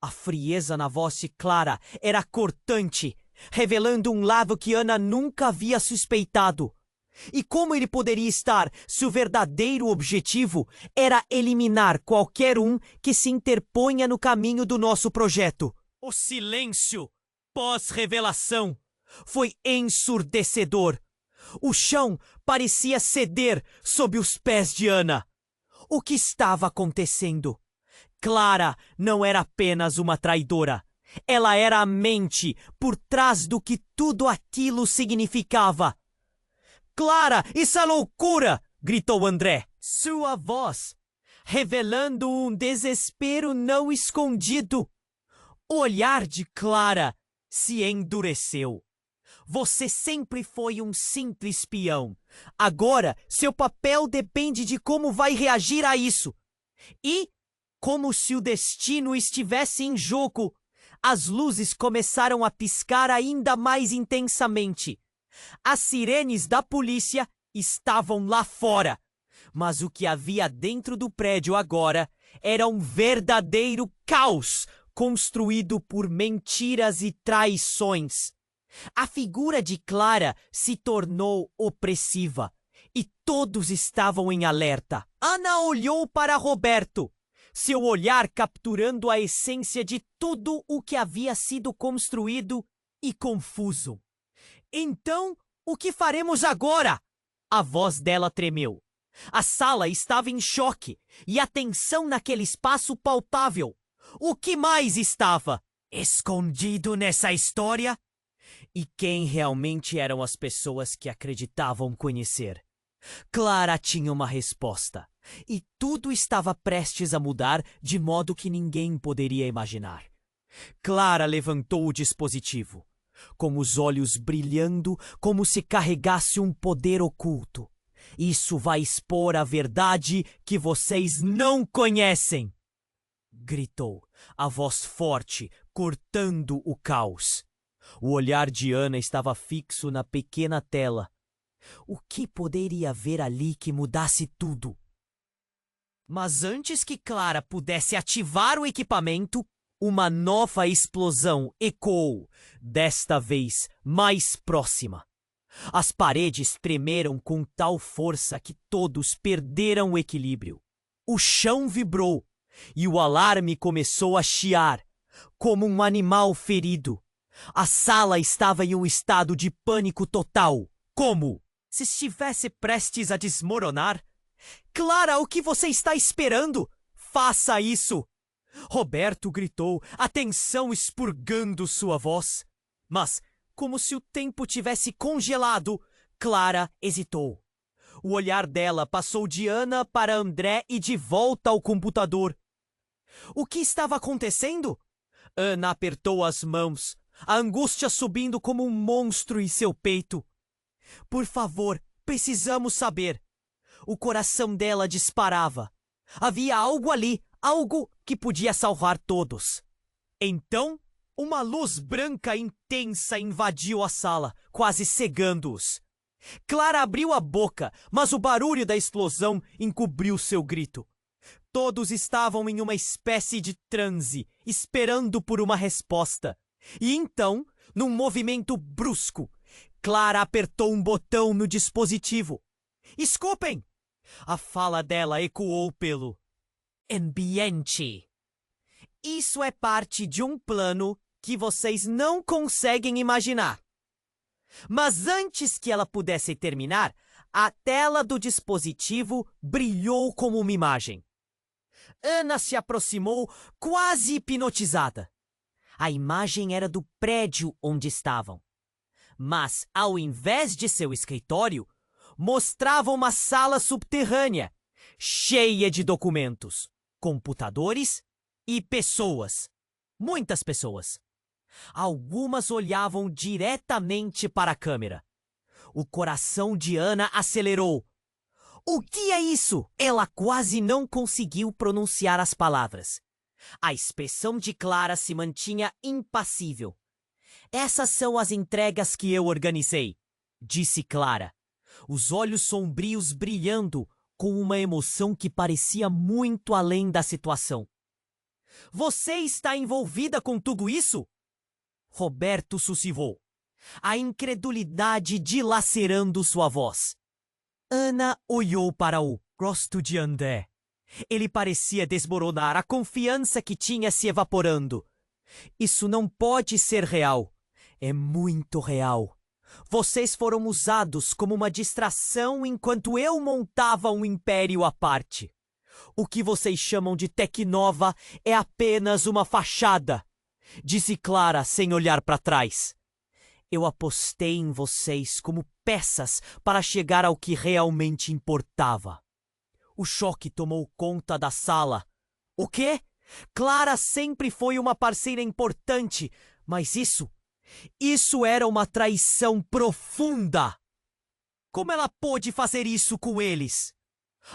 A frieza na voz de Clara era cortante, revelando um lado que Ana nunca havia suspeitado. E como ele poderia estar se o verdadeiro objetivo era eliminar qualquer um que se interponha no caminho do nosso projeto? O silêncio pós-revelação foi ensurdecedor. O chão parecia ceder sob os pés de Ana. O que estava acontecendo? Clara não era apenas uma traidora. Ela era a mente por trás do que tudo aquilo significava. Clara, isso é loucura! Gritou André. Sua voz, revelando um desespero não escondido. O olhar de Clara se endureceu. Você sempre foi um simples peão. Agora, seu papel depende de como vai reagir a isso. E, como se o destino estivesse em jogo, as luzes começaram a piscar ainda mais intensamente. As sirenes da polícia estavam lá fora. Mas o que havia dentro do prédio agora era um verdadeiro caos construído por mentiras e traições. A figura de Clara se tornou opressiva e todos estavam em alerta. Ana olhou para Roberto, seu olhar capturando a essência de tudo o que havia sido construído e confuso. Então, o que faremos agora? A voz dela tremeu. A sala estava em choque e a tensão naquele espaço palpável. O que mais estava escondido nessa história? E quem realmente eram as pessoas que acreditavam conhecer? Clara tinha uma resposta, e tudo estava prestes a mudar de modo que ninguém poderia imaginar. Clara levantou o dispositivo, com os olhos brilhando como se carregasse um poder oculto. Isso vai expor a verdade que vocês não conhecem! Gritou, a voz forte, cortando o caos. O olhar de Ana estava fixo na pequena tela. O que poderia haver ali que mudasse tudo? Mas antes que Clara pudesse ativar o equipamento, uma nova explosão ecoou, desta vez mais próxima. As paredes tremeram com tal força que todos perderam o equilíbrio. O chão vibrou e o alarme começou a chiar, como um animal ferido. A sala estava em um estado de pânico total, como se estivesse prestes a desmoronar. Clara, o que você está esperando? Faça isso! Roberto gritou, a tensão expurgando sua voz. Mas, como se o tempo tivesse congelado, Clara hesitou. O olhar dela passou de Ana para André e de volta ao computador. O que estava acontecendo? Ana apertou as mãos, a angústia subindo como um monstro em seu peito. Por favor, precisamos saber. O coração dela disparava. Havia algo ali, algo que podia salvar todos. Então, uma luz branca intensa invadiu a sala, quase cegando-os. Clara abriu a boca, mas o barulho da explosão encobriu seu grito. Todos estavam em uma espécie de transe, esperando por uma resposta. E então, num movimento brusco, Clara apertou um botão no dispositivo. Escupem! A fala dela ecoou pelo ambiente. Isso é parte de um plano que vocês não conseguem imaginar. Mas antes que ela pudesse terminar, a tela do dispositivo brilhou como uma imagem. Ana se aproximou, quase hipnotizada. A imagem era do prédio onde estavam. Mas, ao invés de seu escritório, mostrava uma sala subterrânea, cheia de documentos, computadores e pessoas. Muitas pessoas. Algumas olhavam diretamente para a câmera. O coração de Ana acelerou. O que é isso? Ela quase não conseguiu pronunciar as palavras. A expressão de Clara se mantinha impassível. Essas são as entregas que eu organizei, disse Clara, os olhos sombrios brilhando com uma emoção que parecia muito além da situação. Você está envolvida com tudo isso? Roberto sussurrou, a incredulidade dilacerando sua voz. Ana olhou para o rosto de André. Ele parecia desmoronar, a confiança que tinha se evaporando. Isso não pode ser real. É muito real. Vocês foram usados como uma distração enquanto eu montava um império à parte. O que vocês chamam de Tecnova é apenas uma fachada, disse Clara sem olhar para trás. Eu apostei em vocês como peças para chegar ao que realmente importava. O choque tomou conta da sala. O quê? Clara sempre foi uma parceira importante, mas isso era uma traição profunda. Como ela pôde fazer isso com eles?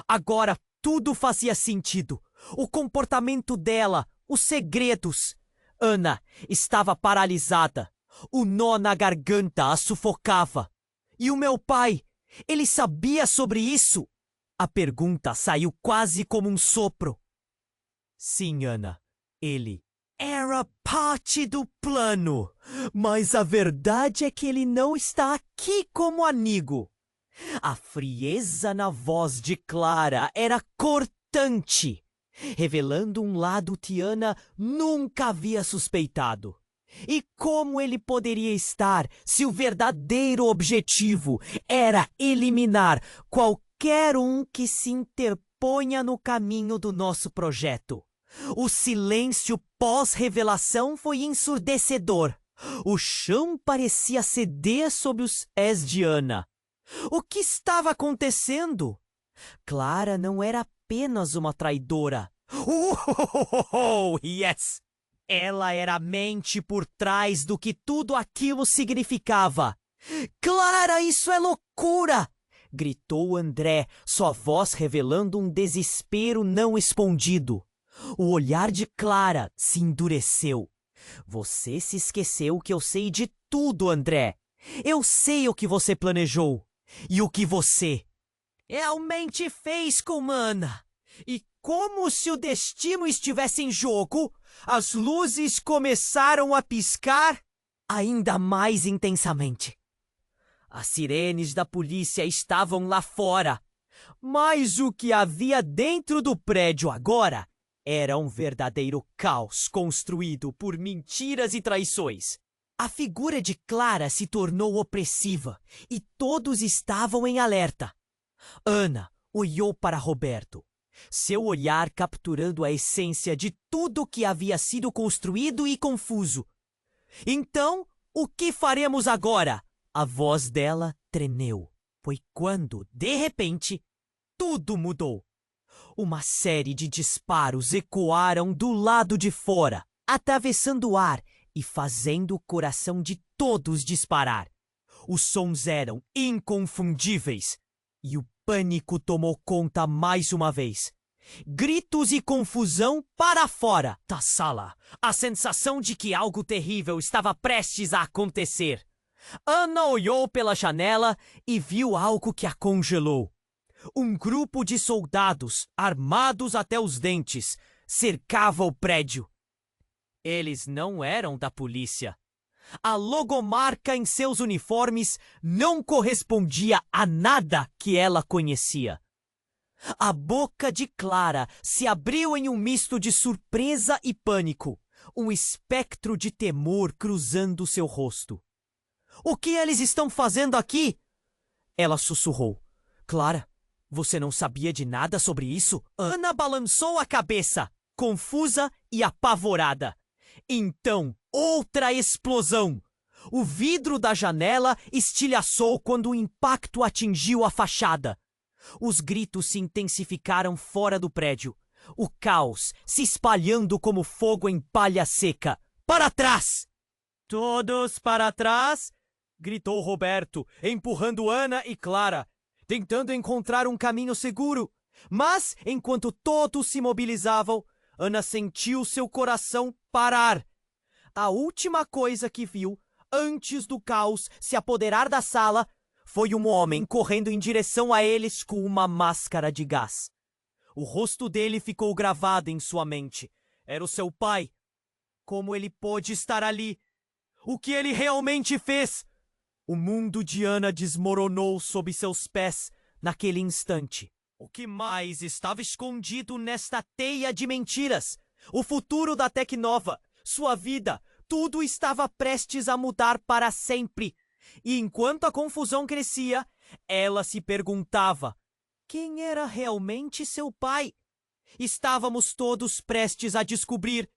Agora tudo fazia sentido. O comportamento dela, os segredos. Ana estava paralisada. O nó na garganta a sufocava. E o meu pai? Ele sabia sobre isso? A pergunta saiu quase como um sopro. Sim, Ana, ele era parte do plano. Mas a verdade é que ele não está aqui como amigo. A frieza na voz de Clara era cortante, revelando um lado que Ana nunca havia suspeitado. E como ele poderia estar se o verdadeiro objetivo era eliminar qualquer um que se interponha no caminho do nosso projeto? O silêncio pós-revelação foi ensurdecedor. O chão parecia ceder sob os pés de Ana. O que estava acontecendo? Clara não era apenas uma traidora. Yes! Ela era a mente por trás do que tudo aquilo significava. Clara, isso é loucura! Gritou André, sua voz revelando um desespero não escondido. O olhar de Clara se endureceu. Você se esqueceu que eu sei de tudo, André. Eu sei o que você planejou. E o que você realmente fez com Ana. E como se o destino estivesse em jogo, as luzes começaram a piscar ainda mais intensamente. As sirenes da polícia estavam lá fora, mas o que havia dentro do prédio agora era um verdadeiro caos construído por mentiras e traições. A figura de Clara se tornou opressiva e todos estavam em alerta. Ana olhou para Roberto, seu olhar capturando a essência de tudo que havia sido construído e confuso. Então, o que faremos agora? A voz dela tremeu. Foi quando, de repente, tudo mudou. Uma série de disparos ecoaram do lado de fora, atravessando o ar e fazendo o coração de todos disparar. Os sons eram inconfundíveis e o pânico tomou conta mais uma vez. Gritos e confusão para fora da sala. A sensação de que algo terrível estava prestes a acontecer. Ana olhou pela janela e viu algo que a congelou. Um grupo de soldados, armados até os dentes, cercava o prédio. Eles não eram da polícia. A logomarca em seus uniformes não correspondia a nada que ela conhecia. A boca de Clara se abriu em um misto de surpresa e pânico, um espectro de temor cruzando seu rosto. O que eles estão fazendo aqui? Ela sussurrou. Clara, você não sabia de nada sobre isso? Ana balançou a cabeça, confusa e apavorada. Então, outra explosão! O vidro da janela estilhaçou quando o impacto atingiu a fachada. Os gritos se intensificaram fora do prédio. O caos se espalhando como fogo em palha seca. Para trás! Todos para trás! Gritou Roberto, empurrando Ana e Clara, tentando encontrar um caminho seguro. Mas, enquanto todos se mobilizavam, Ana sentiu seu coração parar. A última coisa que viu, antes do caos se apoderar da sala, foi um homem correndo em direção a eles com uma máscara de gás. O rosto dele ficou gravado em sua mente. Era o seu pai. Como ele pôde estar ali? O que ele realmente fez? O mundo de Ana desmoronou sob seus pés naquele instante. O que mais estava escondido nesta teia de mentiras? O futuro da Tecnova, sua vida, tudo estava prestes a mudar para sempre. E enquanto a confusão crescia, ela se perguntava: quem era realmente seu pai? Estávamos todos prestes a descobrir.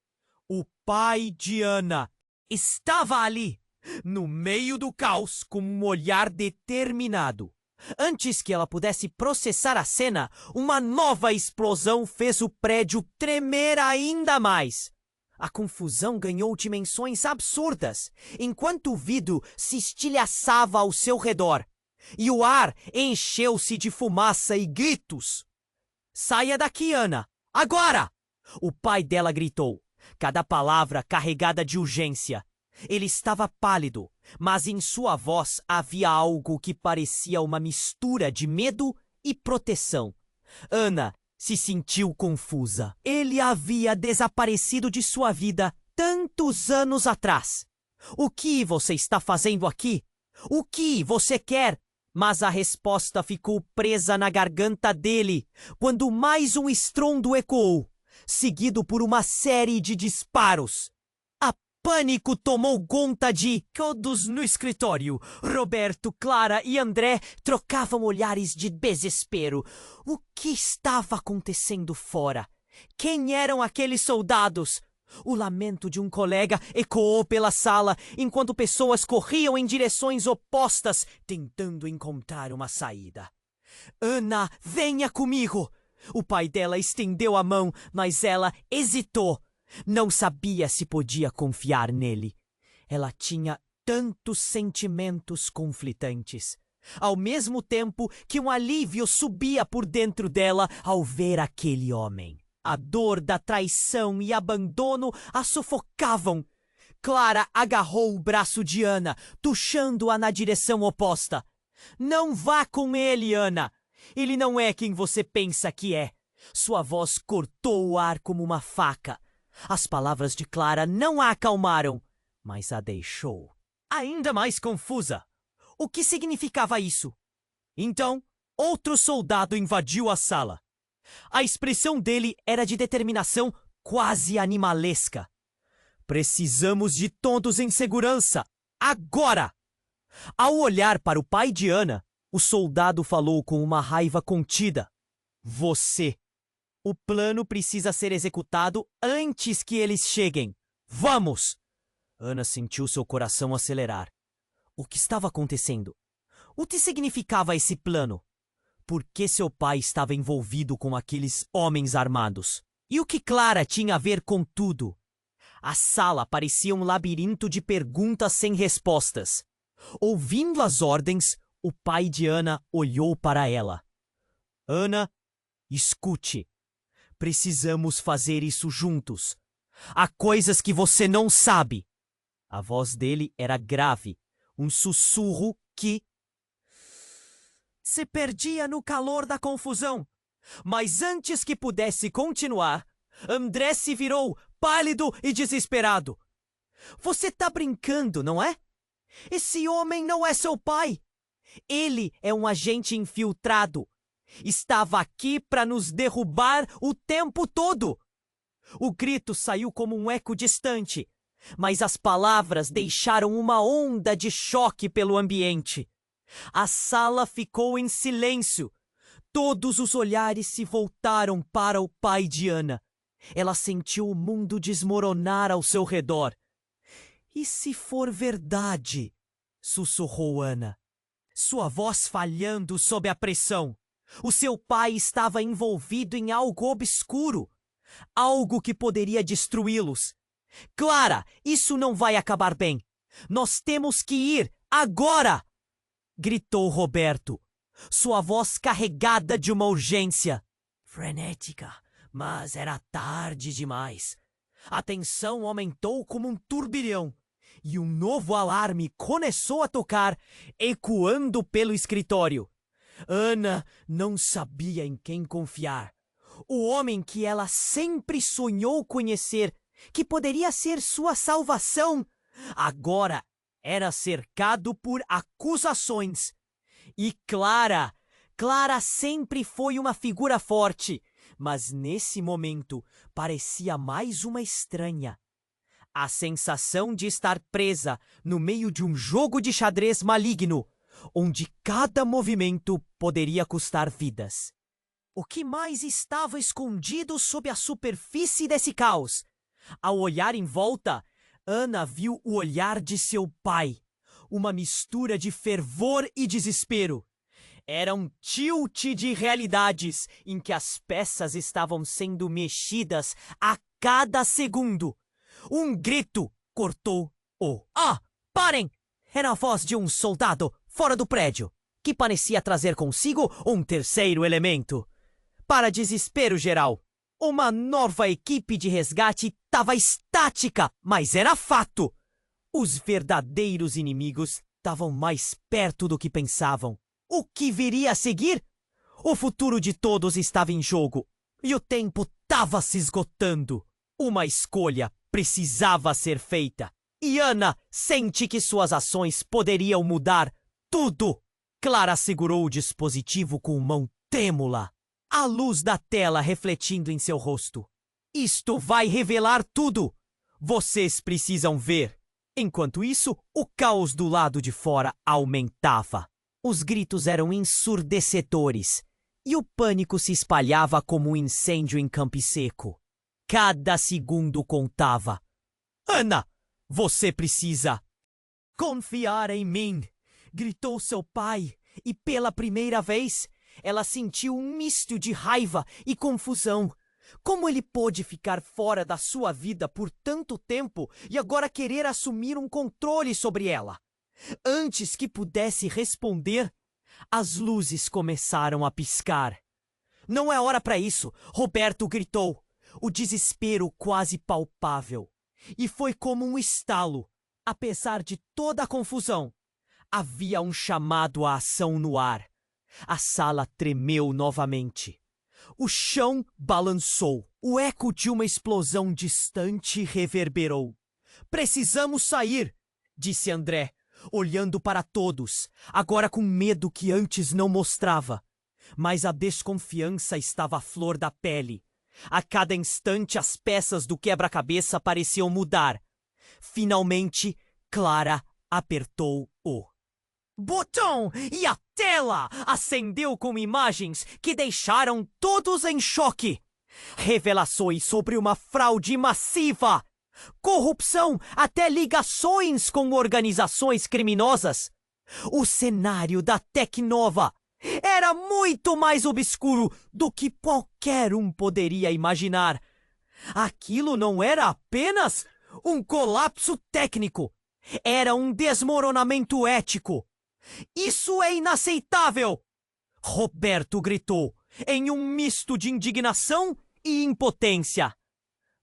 O pai de Ana estava ali, no meio do caos, com um olhar determinado. Antes que ela pudesse processar a cena, uma nova explosão fez o prédio tremer ainda mais. A confusão ganhou dimensões absurdas, enquanto o vidro se estilhaçava ao seu redor, e o ar encheu-se de fumaça e gritos. Saia daqui, Ana! Agora! O pai dela gritou, cada palavra carregada de urgência. Ele estava pálido, mas em sua voz havia algo que parecia uma mistura de medo e proteção. Ana se sentiu confusa. Ele havia desaparecido de sua vida tantos anos atrás. O que você está fazendo aqui? O que você quer? Mas a resposta ficou presa na garganta dele quando mais um estrondo ecoou, seguido por uma série de disparos. Pânico tomou conta de todos no escritório. Roberto, Clara e André trocavam olhares de desespero. O que estava acontecendo fora? Quem eram aqueles soldados? O lamento de um colega ecoou pela sala, enquanto pessoas corriam em direções opostas, tentando encontrar uma saída. Ana, venha comigo! O pai dela estendeu a mão, mas ela hesitou. Não sabia se podia confiar nele. Ela tinha tantos sentimentos conflitantes, ao mesmo tempo que um alívio subia por dentro dela ao ver aquele homem. A dor da traição e abandono a sufocavam. Clara agarrou o braço de Ana, puxando-a na direção oposta. Não vá com ele, Ana! Ele não é quem você pensa que é. Sua voz cortou o ar como uma faca. As palavras de Clara não a acalmaram, mas a deixou ainda mais confusa. O que significava isso? Então, outro soldado invadiu a sala. A expressão dele era de determinação quase animalesca. Precisamos de todos em segurança, agora! Ao olhar para o pai de Ana, o soldado falou com uma raiva contida. Você! O plano precisa ser executado antes que eles cheguem. Vamos! Ana sentiu seu coração acelerar. O que estava acontecendo? O que significava esse plano? Por que seu pai estava envolvido com aqueles homens armados? E o que Clara tinha a ver com tudo? A sala parecia um labirinto de perguntas sem respostas. Ouvindo as ordens, o pai de Ana olhou para ela. Ana, escute. Precisamos fazer isso juntos. Há coisas que você não sabe. A voz dele era grave, um sussurro que se perdia no calor da confusão. Mas antes que pudesse continuar, André se virou, pálido e desesperado. Você tá brincando, não é? Esse homem não é seu pai. Ele é um agente infiltrado. Estava aqui para nos derrubar o tempo todo. O grito saiu como um eco distante, mas as palavras deixaram uma onda de choque pelo ambiente. A sala ficou em silêncio. Todos os olhares se voltaram para o pai de Ana. Ela sentiu o mundo desmoronar ao seu redor. E se for verdade? Sussurrou Ana, sua voz falhando sob a pressão. O seu pai estava envolvido em algo obscuro, algo que poderia destruí-los. Clara, isso não vai acabar bem. Nós temos que ir agora! Gritou Roberto, sua voz carregada de uma urgência. Frenética, mas era tarde demais. A tensão aumentou como um turbilhão, e um novo alarme começou a tocar, ecoando pelo escritório. Ana não sabia em quem confiar. O homem que ela sempre sonhou conhecer, que poderia ser sua salvação, agora era cercado por acusações. E Clara sempre foi uma figura forte, mas nesse momento parecia mais uma estranha. A sensação de estar presa no meio de um jogo de xadrez maligno, onde cada movimento poderia custar vidas. O que mais estava escondido sob a superfície desse caos? Ao olhar em volta, Ana viu o olhar de seu pai, uma mistura de fervor e desespero. Era um tilt de realidades em que as peças estavam sendo mexidas a cada segundo. Um grito cortou-o. Ah, parem! Era a voz de um soldado fora do prédio, que parecia trazer consigo um terceiro elemento. Para desespero geral, uma nova equipe de resgate estava estática, mas era fato. Os verdadeiros inimigos estavam mais perto do que pensavam. O que viria a seguir? O futuro de todos estava em jogo, e o tempo estava se esgotando. Uma escolha precisava ser feita, e Ana sente que suas ações poderiam mudar tudo. Clara segurou o dispositivo com mão trêmula, a luz da tela refletindo em seu rosto. Isto vai revelar tudo. Vocês precisam ver. Enquanto isso, o caos do lado de fora aumentava. Os gritos eram ensurdecedores, e o pânico se espalhava como um incêndio em campo seco. Cada segundo contava. Ana, você precisa confiar em mim, gritou seu pai, e pela primeira vez, ela sentiu um misto de raiva e confusão. Como ele pôde ficar fora da sua vida por tanto tempo e agora querer assumir um controle sobre ela? Antes que pudesse responder, as luzes começaram a piscar. Não é hora para isso, Roberto gritou, o desespero quase palpável. E foi como um estalo. Apesar de toda a confusão, havia um chamado à ação no ar. A sala tremeu novamente. O chão balançou. O eco de uma explosão distante reverberou. Precisamos sair, disse André, olhando para todos, agora com medo que antes não mostrava. Mas a desconfiança estava à flor da pele. A cada instante as peças do quebra-cabeça pareciam mudar. Finalmente, Clara apertou o botão e a tela acendeu com imagens que deixaram todos em choque. Revelações sobre uma fraude massiva, corrupção, até ligações com organizações criminosas. O cenário da Tecnova era muito mais obscuro do que qualquer um poderia imaginar. Aquilo não era apenas um colapso técnico, era um desmoronamento ético. Isso é inaceitável! Roberto gritou, em um misto de indignação e impotência.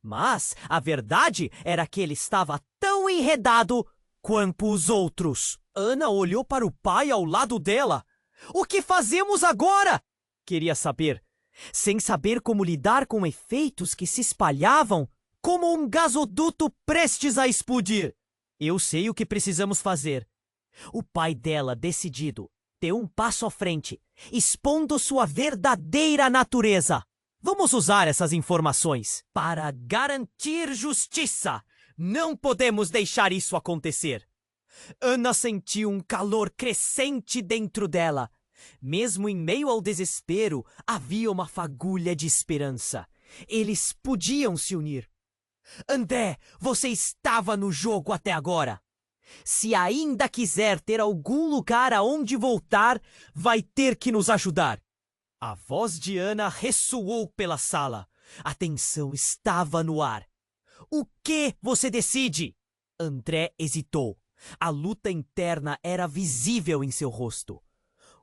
Mas a verdade era que ele estava tão enredado quanto os outros. Ana olhou para o pai ao lado dela. O que fazemos agora? Queria saber, sem saber como lidar com efeitos que se espalhavam como um gasoduto prestes a explodir. Eu sei o que precisamos fazer. O pai dela, decidido, deu um passo à frente expondo sua verdadeira natureza. Vamos usar essas informações para garantir justiça. Não podemos deixar isso acontecer. Ana sentiu um calor crescente dentro dela. Mesmo em meio ao desespero, havia uma fagulha de esperança. Eles podiam se unir. André, você estava no jogo até agora. Se ainda quiser ter algum lugar aonde voltar, vai ter que nos ajudar. A voz de Ana ressoou pela sala. A tensão estava no ar. O que você decide? André hesitou. A luta interna era visível em seu rosto.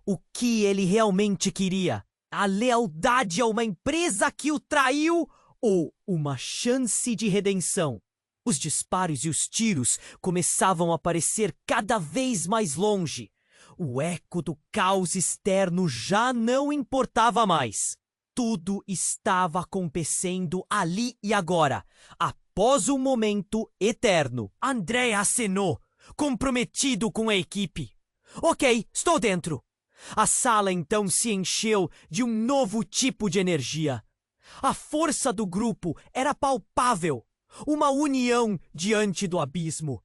O que ele realmente queria? A lealdade a uma empresa que o traiu ou uma chance de redenção? Os disparos e os tiros começavam a parecer cada vez mais longe. O eco do caos externo já não importava mais. Tudo estava acontecendo ali e agora, após um momento eterno. André acenou, comprometido com a equipe. Ok, estou dentro. A sala então se encheu de um novo tipo de energia. A força do grupo era palpável, uma união diante do abismo.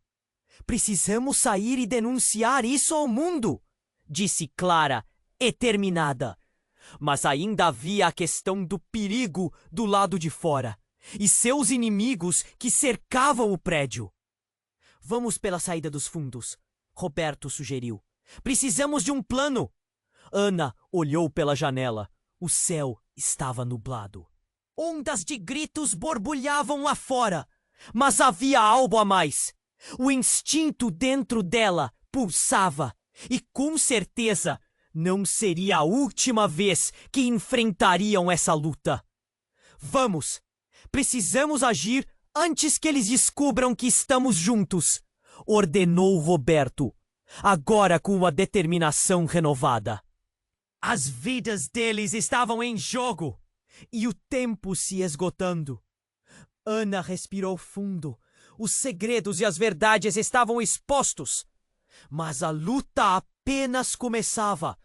Precisamos sair e denunciar isso ao mundo, disse Clara, determinada. Mas ainda havia a questão do perigo do lado de fora e seus inimigos que cercavam o prédio. Vamos pela saída dos fundos, Roberto sugeriu. Precisamos de um plano. Ana olhou pela janela. O céu estava nublado. Ondas de gritos borbulhavam lá fora, mas havia algo a mais. O instinto dentro dela pulsava e, com certeza, não seria a última vez que enfrentariam essa luta. Vamos! Precisamos agir antes que eles descubram que estamos juntos, ordenou Roberto, agora com uma determinação renovada. As vidas deles estavam em jogo e o tempo se esgotando. Ana respirou fundo. Os segredos e as verdades estavam expostos. Mas a luta apenas começava.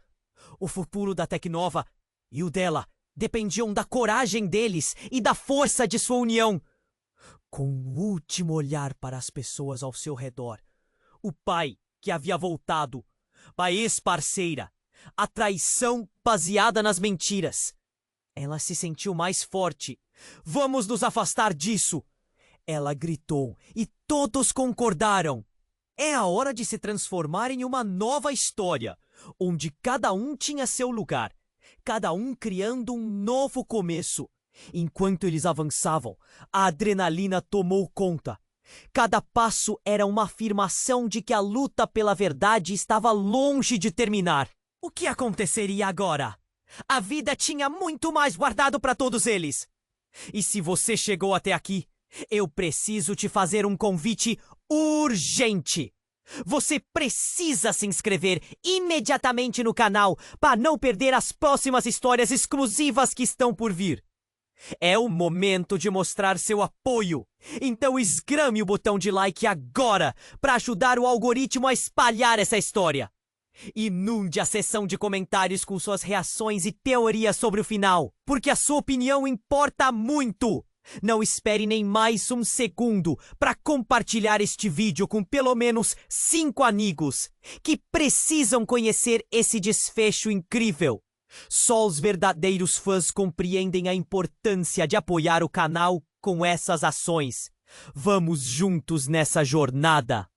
O futuro da Tecnova e o dela dependiam da coragem deles e da força de sua união. Com um último olhar para as pessoas ao seu redor, o pai que havia voltado, a ex-parceira, a traição baseada nas mentiras. Ela se sentiu mais forte. Vamos nos afastar disso! Ela gritou e todos concordaram. É a hora de se transformar em uma nova história, onde cada um tinha seu lugar, cada um criando um novo começo. Enquanto eles avançavam, a adrenalina tomou conta. Cada passo era uma afirmação de que a luta pela verdade estava longe de terminar. O que aconteceria agora? A vida tinha muito mais guardado para todos eles. E se você chegou até aqui, eu preciso te fazer um convite urgente. Você precisa se inscrever imediatamente no canal para não perder as próximas histórias exclusivas que estão por vir. É o momento de mostrar seu apoio. Então esgrame o botão de like agora para ajudar o algoritmo a espalhar essa história. Inunde a seção de comentários com suas reações e teorias sobre o final, porque a sua opinião importa muito. Não espere nem mais um segundo para compartilhar este vídeo com pelo menos 5 amigos que precisam conhecer esse desfecho incrível. Só os verdadeiros fãs compreendem a importância de apoiar o canal com essas ações. Vamos juntos nessa jornada!